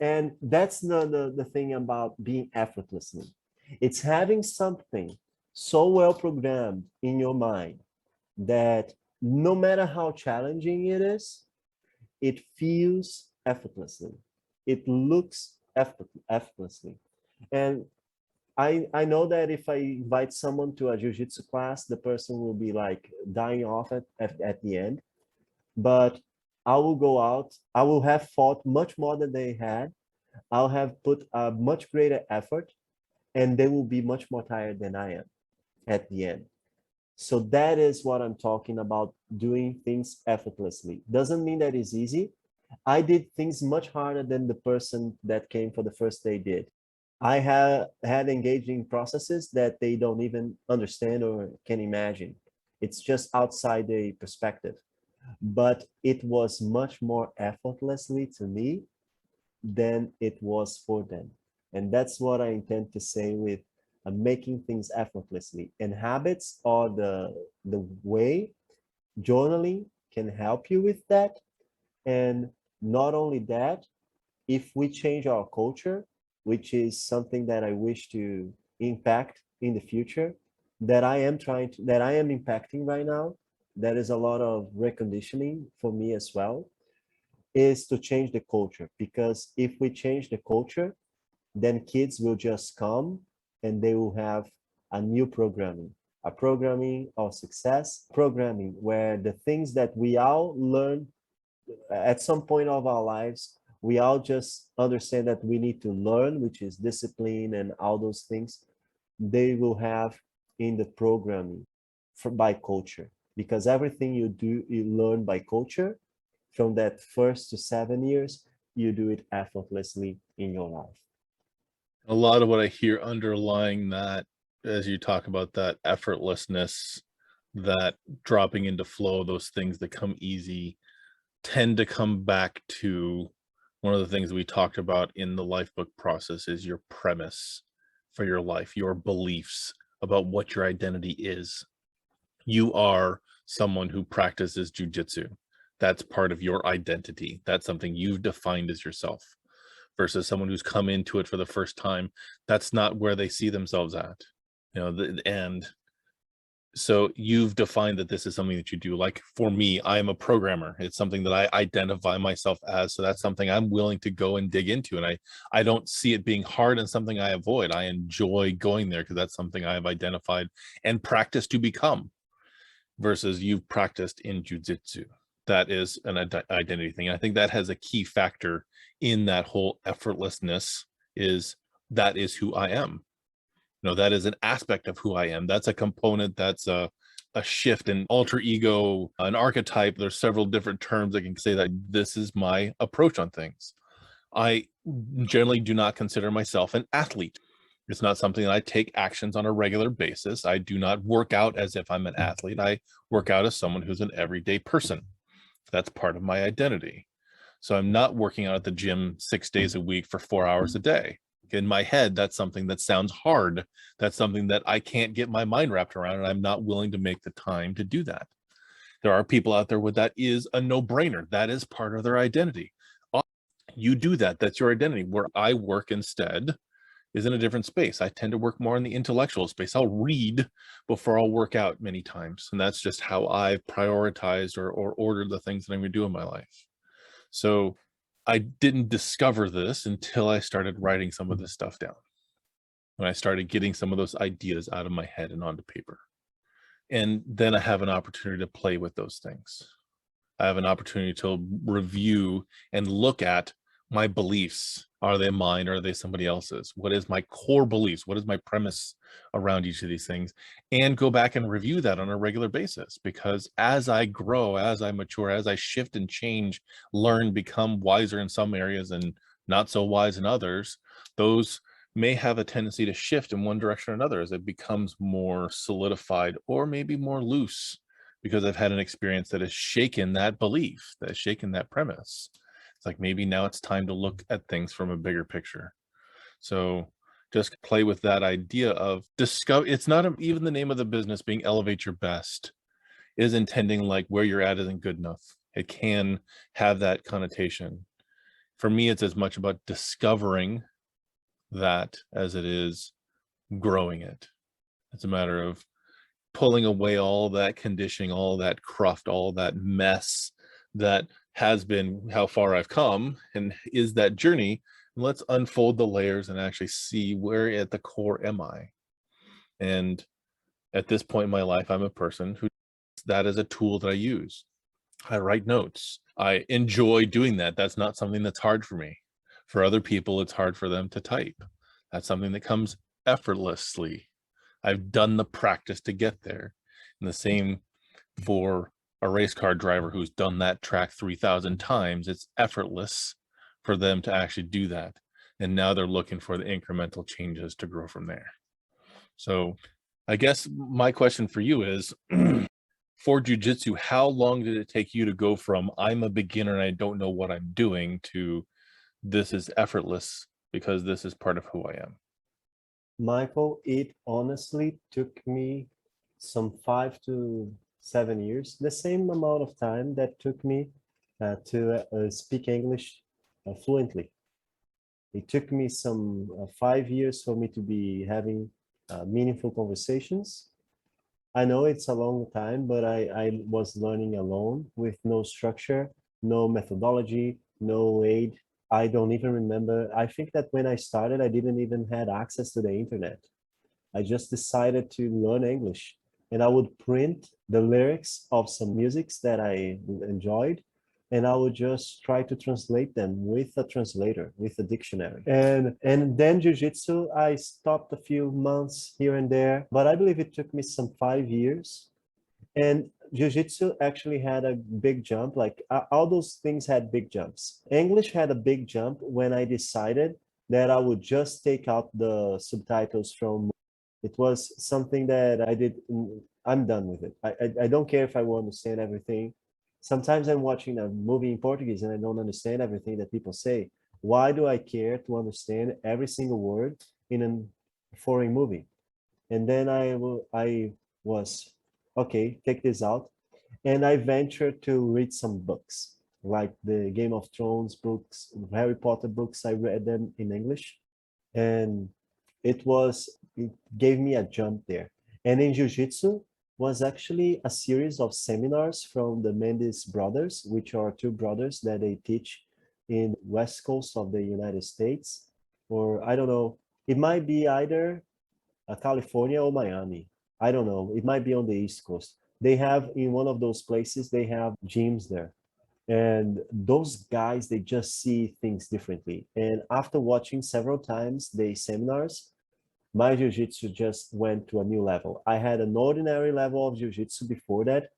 And that's the thing about being effortlessly. It's having something so well programmed in your mind that no matter how challenging it is, it feels effortlessly. It looks effortlessly. And I know that if I invite someone to a jiu-jitsu class, the person will be like dying off at the end. But I will go out, I will have fought much more than they had. I'll have put a much greater effort, and they will be much more tired than I am at the end. So that is what I'm talking about, doing things effortlessly. Doesn't mean that it's easy. I did things much harder than the person that came for the first day did. I had engaging processes that they don't even understand or can imagine. It's just outside the perspective. But it was much more effortlessly to me than it was for them. And that's what I intend to say with making things effortlessly. And habits are the way. Journaling can help you with that. And not only that, if we change our culture, which is something that I wish to impact in the future, that I am impacting right now, that is a lot of reconditioning for me as well, is to change the culture. Because if we change the culture, then kids will just come and they will have a new programming. a programming of success, programming where the things that we all learn at some point of our lives, we all just understand that we need to learn, which is discipline and all those things, they will have in the programming by culture. Because everything you do, you learn by culture. From that 1st to 7 years, you do it effortlessly in your life.
A lot of what I hear underlying that, as you talk about that effortlessness, that dropping into flow, those things that come easy, tend to come back to one of the things we talked about in the lifebook process is your premise for your life, your beliefs about what your identity is. You are someone who practices jujitsu. That's part of your identity. That's something you've defined as yourself versus someone who's come into it for the first time. That's not where they see themselves at, and so you've defined that this is something that you do. Like for me, I am a programmer. It's something that I identify myself as. So that's something I'm willing to go and dig into. And I don't see it being hard and something I avoid. I enjoy going there because that's something I have identified and practiced to become versus you've practiced in jujitsu. That is an identity thing. I think that has a key factor in that whole effortlessness is that is who I am. That is an aspect of who I am. That's a component. That's a shift, an alter ego, an archetype. There's several different terms that can say that this is my approach on things. I generally do not consider myself an athlete. It's not something that I take actions on a regular basis. I do not work out as if I'm an athlete. I work out as someone who's an everyday person. That's part of my identity. So I'm not working out at the gym 6 days a week for 4 hours a day. In my head, that's something that sounds hard. That's something that I can't get my mind wrapped around, and I'm not willing to make the time to do that. There are people out there where that is a no-brainer. That is part of their identity. You do that. That's your identity. Where I work instead is in a different space. I tend to work more in the intellectual space. I'll read before I'll work out many times. And that's just how I've prioritized or ordered the things that I'm going to do in my life. So I didn't discover this until I started writing some of this stuff down. When I started getting some of those ideas out of my head and onto paper. And then I have an opportunity to play with those things. I have an opportunity to review and look at my beliefs. Are they mine or are they somebody else's? What is my core beliefs? What is my premise around each of these things? And go back and review that on a regular basis, because as I grow, as I mature, as I shift and change, learn, become wiser in some areas and not so wise in others, those may have a tendency to shift in one direction or another as it becomes more solidified or maybe more loose, because I've had an experience that has shaken that belief, that has shaken that premise. It's like maybe now it's time to look at things from a bigger picture. So just play with that idea of discover. It's not even the name of the business being Elevate Your Best is intending like where you're at isn't good enough. It can have that connotation. For me, it's as much about discovering that as it is growing it. It's a matter of pulling away all that conditioning, all that cruft, all that mess that has been how far I've come and is that journey. And let's unfold the layers and actually see where at the core am I. And at this point in my life, I'm a person who that is a tool that I use. I write notes. I enjoy doing that. That's not something that's hard for me. For other people, it's hard for them to type. That's something that comes effortlessly. I've done the practice to get there. And the same for a race car driver who's done that track 3,000 times. It's effortless for them to actually do that. And now they're looking for the incremental changes to grow from there. So I guess my question for you is, for jujitsu, how long did it take you to go from I'm a beginner and I don't know what I'm doing to this is effortless because this is part of who I am?
Michael, it honestly took me some 5 to 7 years, the same amount of time that took me to speak English fluently. It took me some 5 years for me to be having meaningful conversations. I know it's a long time, but I was learning alone with no structure, no methodology, no aid. I don't even remember. I think that when I started, I didn't even had access to the internet. I just decided to learn English. and I would print the lyrics of some musics that I enjoyed, and I would just try to translate them with a translator, with a dictionary. And then jiu-jitsu, I stopped a few months here and there, but I believe it took me some 5 years. And jiu-jitsu actually had a big jump, like all those things had big jumps. English had a big jump when I decided that I would just take out the subtitles from. It was something that I did. I'm done with it. I don't care if I will understand everything. Sometimes I'm watching a movie in Portuguese and I don't understand everything that people say. Why do I care to understand every single word in a foreign movie? And then I was, okay, take this out. And I ventured to read some books, like the Game of Thrones books, Harry Potter books. I read them in English. And it gave me a jump there. And in Jiu-Jitsu was actually a series of seminars from the Mendes brothers, which are two brothers that they teach in West Coast of the United States, or I don't know, it might be either California or Miami. I don't know. It might be on the East Coast. They have in one of those places, they have gyms there. And those guys, they just see things differently. And after watching several times the seminars, my jiu-jitsu just went to a new level. I had an ordinary level of jiu-jitsu before that,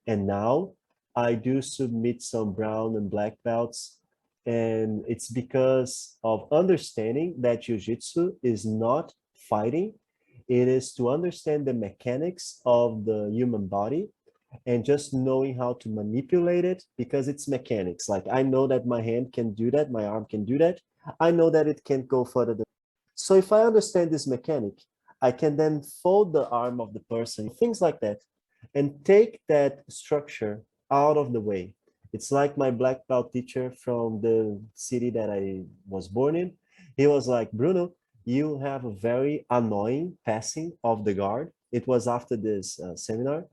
and now I do submit some brown and black belts, and it's because of understanding that jiu-jitsu is not fighting. It is to understand the mechanics of the human body and just knowing how to manipulate it, because it's mechanics. Like I know that my hand can do that, my arm can do that. I know that it can't go further than. So if I understand this mechanic, I can then fold the arm of the person, things like that, and take that structure out of the way. It's like my black belt teacher from the city that I was born in. He was like, Bruno, you have a very annoying passing of the guard. It was after this seminar.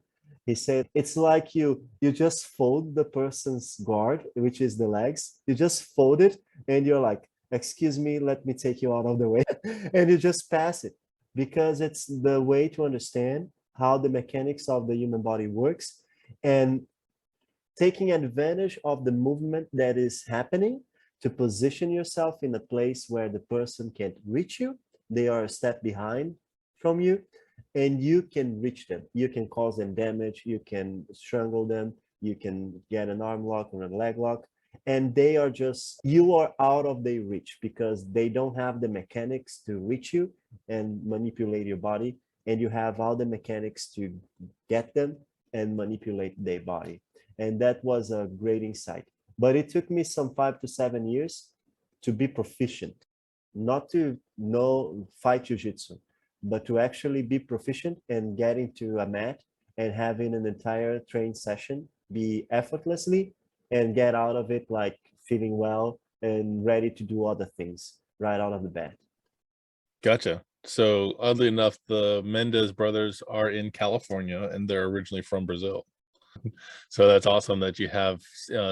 He said, it's like you just fold the person's guard, which is the legs. You just fold it and you're like, excuse me, let me take you out of the way. And you just pass it, because it's the way to understand how the mechanics of the human body works, and taking advantage of the movement that is happening to position yourself in a place where the person can't reach you. They are a step behind from you, and you can reach them. You can cause them damage. You can strangle them. You can get an arm lock or a leg lock. And they are just, you are out of their reach because they don't have the mechanics to reach you and manipulate your body. And you have all the mechanics to get them and manipulate their body. And that was a great insight. But it took me some 5 to 7 years to be proficient, not to know fight jiu-jitsu, but to actually be proficient and get into a mat and having an entire train session be effortlessly and get out of it like feeling well and ready to do other things right out of the bat.
Gotcha. So oddly enough, the Mendez brothers are in California and they're originally from Brazil. So that's awesome that you have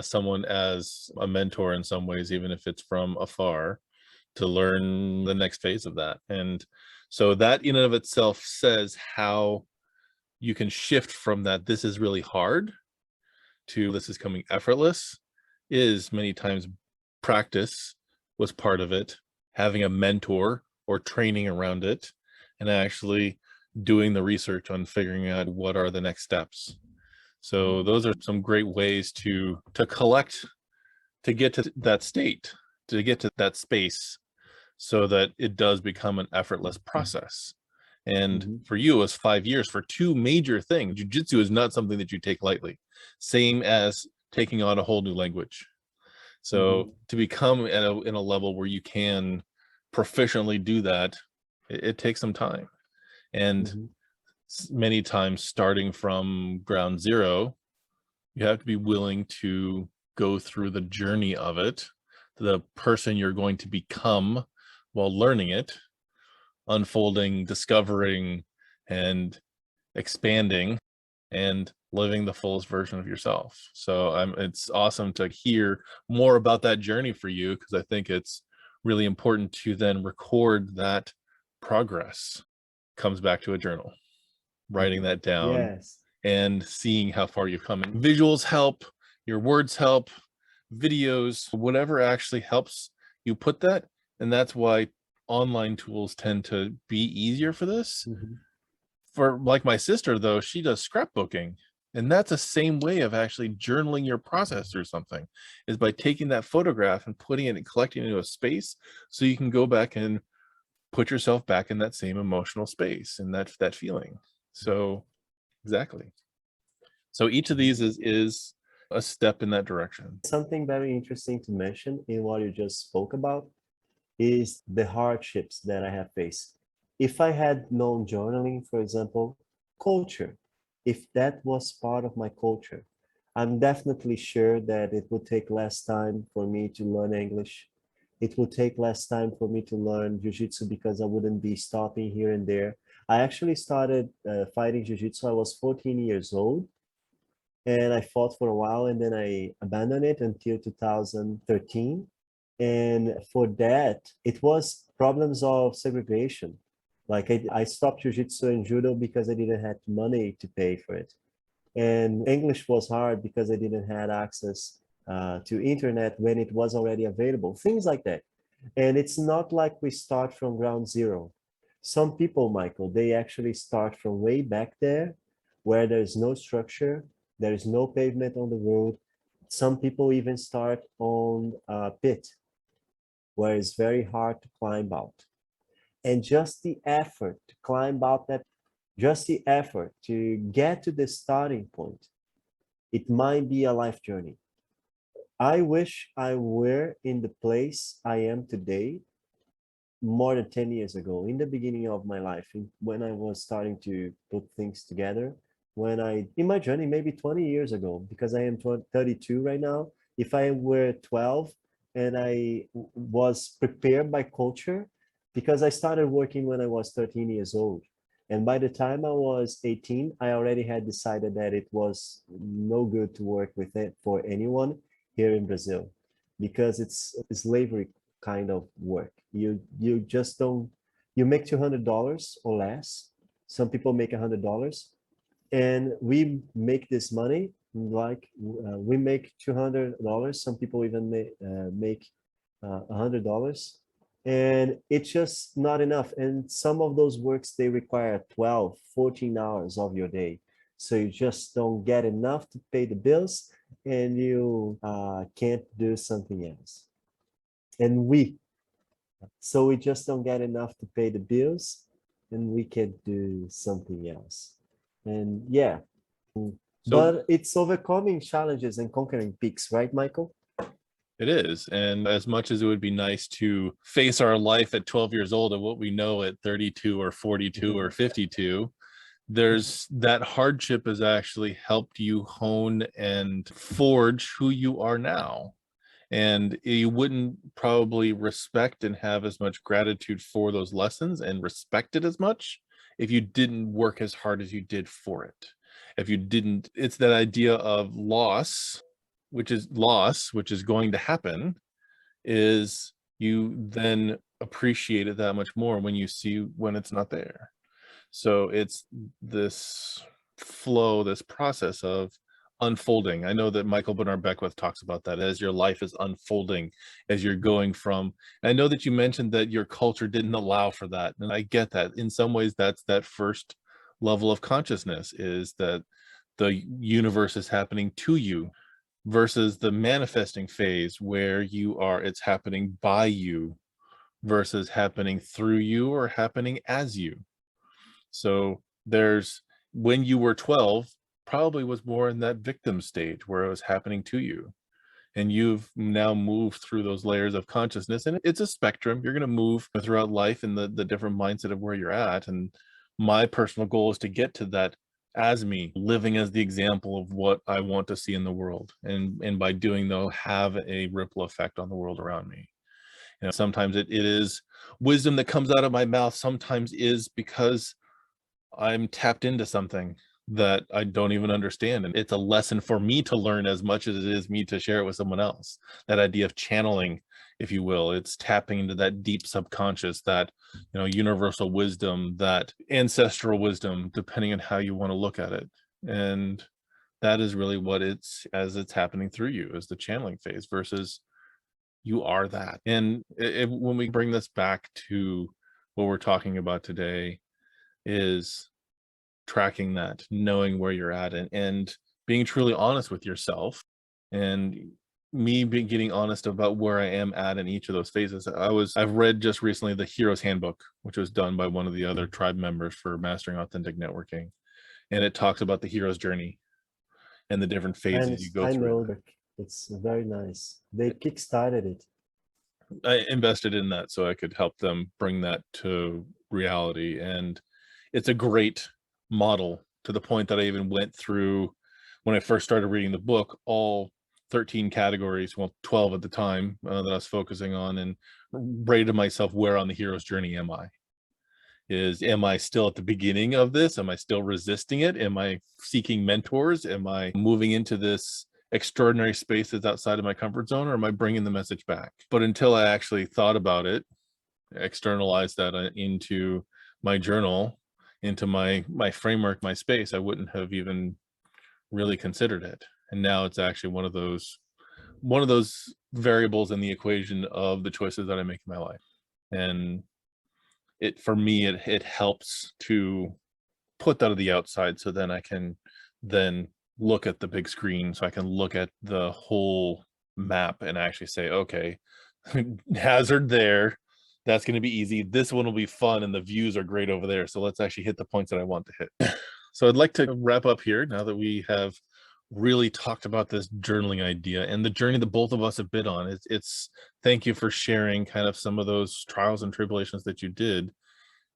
someone as a mentor in some ways, even if it's from afar, to learn the next phase of that. And so that in and of itself says how you can shift from that this is really hard to this is coming effortless, is many times practice was part of it, having a mentor or training around it, and actually doing the research on figuring out what are the next steps. So those are some great ways to collect, to get to that state, to get to that space, so that it does become an effortless process. And for you, it was 5 years for two major things. Jiu-jitsu is not something that you take lightly, same as taking on a whole new language. So to become at in a level where you can proficiently do that, it takes some time. And many times starting from ground zero, you have to be willing to go through the journey of it, the person you're going to become while learning it, unfolding, discovering, and expanding, and living the fullest version of yourself. So it's awesome to hear more about that journey for you, because I think it's really important to then record that progress. Comes back to a journal. writing that down
Yes.
and seeing how far you've come. And visuals help, your words help, videos, whatever actually helps you put that. And that's why online tools tend to be easier for this. For like my sister, though, she does scrapbooking. And that's the same way of actually journaling your process through something, is by taking that photograph and putting it and collecting it into a space so you can go back and put yourself back in that same emotional space and that feeling. So exactly. So each of these is a step in that direction.
Something very interesting to mention in what you just spoke about is the hardships that I have faced. If I had known journaling, for example, culture, if that was part of my culture, I'm definitely sure that it would take less time for me to learn English. It would take less time for me to learn Jiu-Jitsu because I wouldn't be stopping here and there. I actually started fighting Jiu-Jitsu. I was 14 years old and I fought for a while and then I abandoned it until 2013. And for that, it was problems of segregation. Like I stopped Jiu-Jitsu and Judo because I didn't have money to pay for it. And English was hard because I didn't have access to internet when it was already available, things like that. And it's not like we start from ground zero. Some people, Michael, they actually start from way back there where there's no structure, there is no pavement on the road. Some people even start on a pit where it's very hard to climb out. And just the effort to climb out that, just the effort to get to the starting point, it might be a life journey. I wish I were in the place I am today more than 10 years ago, in the beginning of my life, when I was starting to put things together, in my journey, maybe 20 years ago, because I am 32 right now. If I were 12 and I was prepared by culture, because I started working when I was 13 years old. And by the time I was 18, I already had decided that it was no good to work with it for anyone here in Brazil, because it's slavery kind of work. You just don't, you make $200 or less. Some people make $100, and we make this money like we make $200. Some people even make $100, and it's just not enough. And some of those works, they require 12, 14 hours of your day. So you just don't get enough to pay the bills, and you can't do something else. And so we just don't get enough to pay the bills, and we can do something else. And yeah, but it's overcoming challenges and conquering peaks, right, Michael?
It is. And as much as it would be nice to face our life at 12 years old and what we know at 32 or 42 or 52, there's that hardship has actually helped you hone and forge who you are now. And you wouldn't probably respect and have as much gratitude for those lessons and respect it as much if you didn't work as hard as you did for it. If you didn't, it's that idea of loss, which is going to happen, is you then appreciate it that much more when you see when it's not there. So it's this flow, this process of unfolding. I know that Michael Bernard Beckwith talks about that as your life is unfolding, as you're going from, I know that you mentioned that your culture didn't allow for that. And I get that. In some ways, that's that first level of consciousness, is that the universe is happening to you, versus the manifesting phase where you are, it's happening by you versus happening through you or happening as you. So there's, when you were 12, probably was more in that victim stage where it was happening to you. And you've now moved through those layers of consciousness, and it's a spectrum. You're going to move throughout life in the different mindset of where you're at. And my personal goal is to get to that as me, living as the example of what I want to see in the world. And by doing though, have a ripple effect on the world around me. You know, sometimes it is wisdom that comes out of my mouth, sometimes is because I'm tapped into something that I don't even understand. And it's a lesson for me to learn as much as it is me to share it with someone else. That idea of channeling, if you will, it's tapping into that deep subconscious, that, you know, universal wisdom, that ancestral wisdom, depending on how you want to look at it. And that is really what it's, as it's happening through you, is the channeling phase versus you are that. And when we bring this back to what we're talking about today, is tracking that, knowing where you're at, and being truly honest with yourself, and me getting honest about where I am at in each of those phases. I've read just recently the Hero's Handbook, which was done by one of the other tribe members for Mastering Authentic Networking. And it talks about the hero's journey and the different phases you go
I
through.
know that it's very nice. They kickstarted it.
I invested in that so I could help them bring that to reality. And it's a great model, to the point that I even went through, when I first started reading the book, all 13 categories, well, 12 at the time, that I was focusing on, and rated myself, where on the hero's journey am I? Am I still at the beginning of this? Am I still resisting it? Am I seeking mentors? Am I moving into this extraordinary space that's outside of my comfort zone, or am I bringing the message back? But until I actually thought about it, externalized that into my journal, into my framework, my space, I wouldn't have even really considered it. And now it's actually one of those variables in the equation of the choices that I make in my life. And for me, it helps to put that to the outside, so then I can then look at the big screen, so I can look at the whole map and actually say, okay, hazard there, that's going to be easy, this one will be fun, and the views are great over there, so let's actually hit the points that I want to hit. So I'd like to wrap up here, now that we have really talked about this journaling idea and the journey that both of us have been on. It's thank you for sharing kind of some of those trials and tribulations that you did,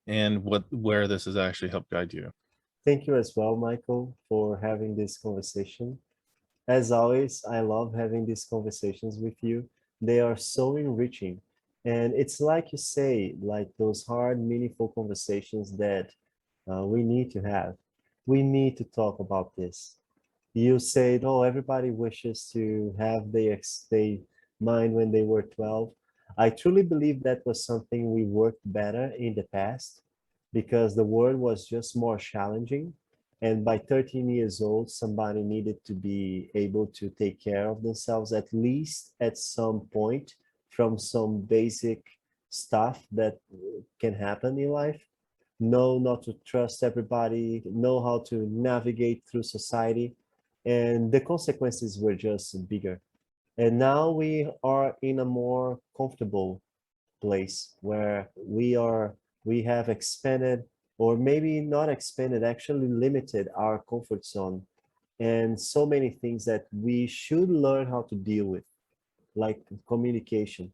and where this has actually helped guide you.
Thank you as well, Michael, for having this conversation. As always, I love having these conversations with you. They are so enriching. And it's like you say, like those hard, meaningful conversations that we need to have. We need to talk about this. You said, oh, everybody wishes to have their mind when they were 12. I truly believe that was something we worked better in the past, because the world was just more challenging. And by 13 years old, somebody needed to be able to take care of themselves, at least at some point, from some basic stuff that can happen in life. Know not to trust everybody, know how to navigate through society. And the consequences were just bigger. And now we are in a more comfortable place where we have expanded, or maybe not expanded, actually limited our comfort zone, and so many things that we should learn how to deal with, like communication,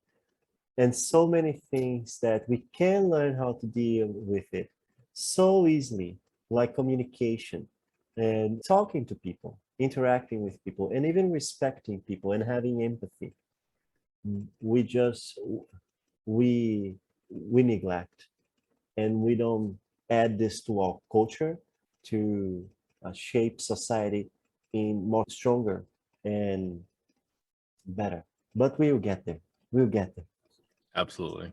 and so many things that we can learn how to deal with it so easily, like communication and talking to people, interacting with people, and even respecting people and having empathy. We just we neglect, and we don't add this to our culture to shape society in more stronger and better. But we will get there. We'll get there.
Absolutely.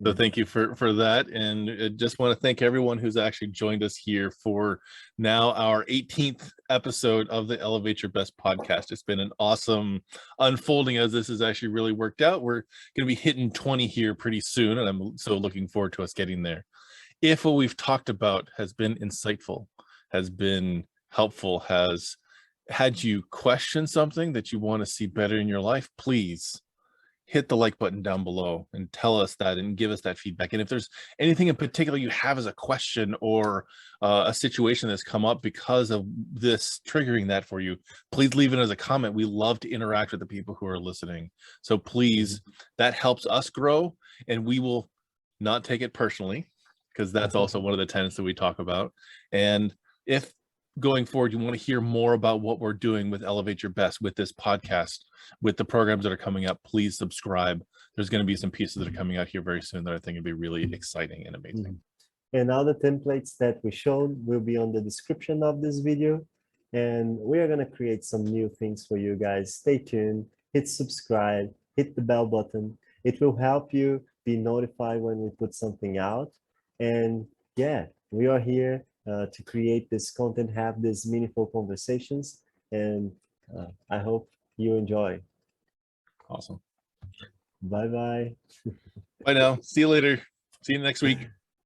So thank you for that. And I just want to thank everyone who's actually joined us here for now our 18th episode of the Elevate Your Best podcast. It's been an awesome unfolding as this has actually really worked out. We're going to be hitting 20 here pretty soon, and I'm so looking forward to us getting there. If what we've talked about has been insightful, has been helpful, has had you question something that you want to see better in your life, please hit the like button down below and tell us that and give us that feedback. And if there's anything in particular you have as a question, or a situation that's come up because of this triggering that for you, please leave it as a comment. We love to interact with the people who are listening. So please, that helps us grow, and we will not take it personally, because that's also one of the tenets that we talk about. And if going forward you want to hear more about what we're doing with Elevate Your Best, with this podcast, with the programs that are coming up, please subscribe. There's going to be some pieces that are coming out here very soon that I think would be really exciting and amazing.
And all the templates that we showed will be on the description of this video. And we are going to create some new things for you guys. Stay tuned, hit subscribe, hit the bell button. It will help you be notified when we put something out. And yeah, we are here to create this content, have these meaningful conversations. And I hope you enjoy.
Awesome.
Bye-bye.
Bye now. See you later. See you next week.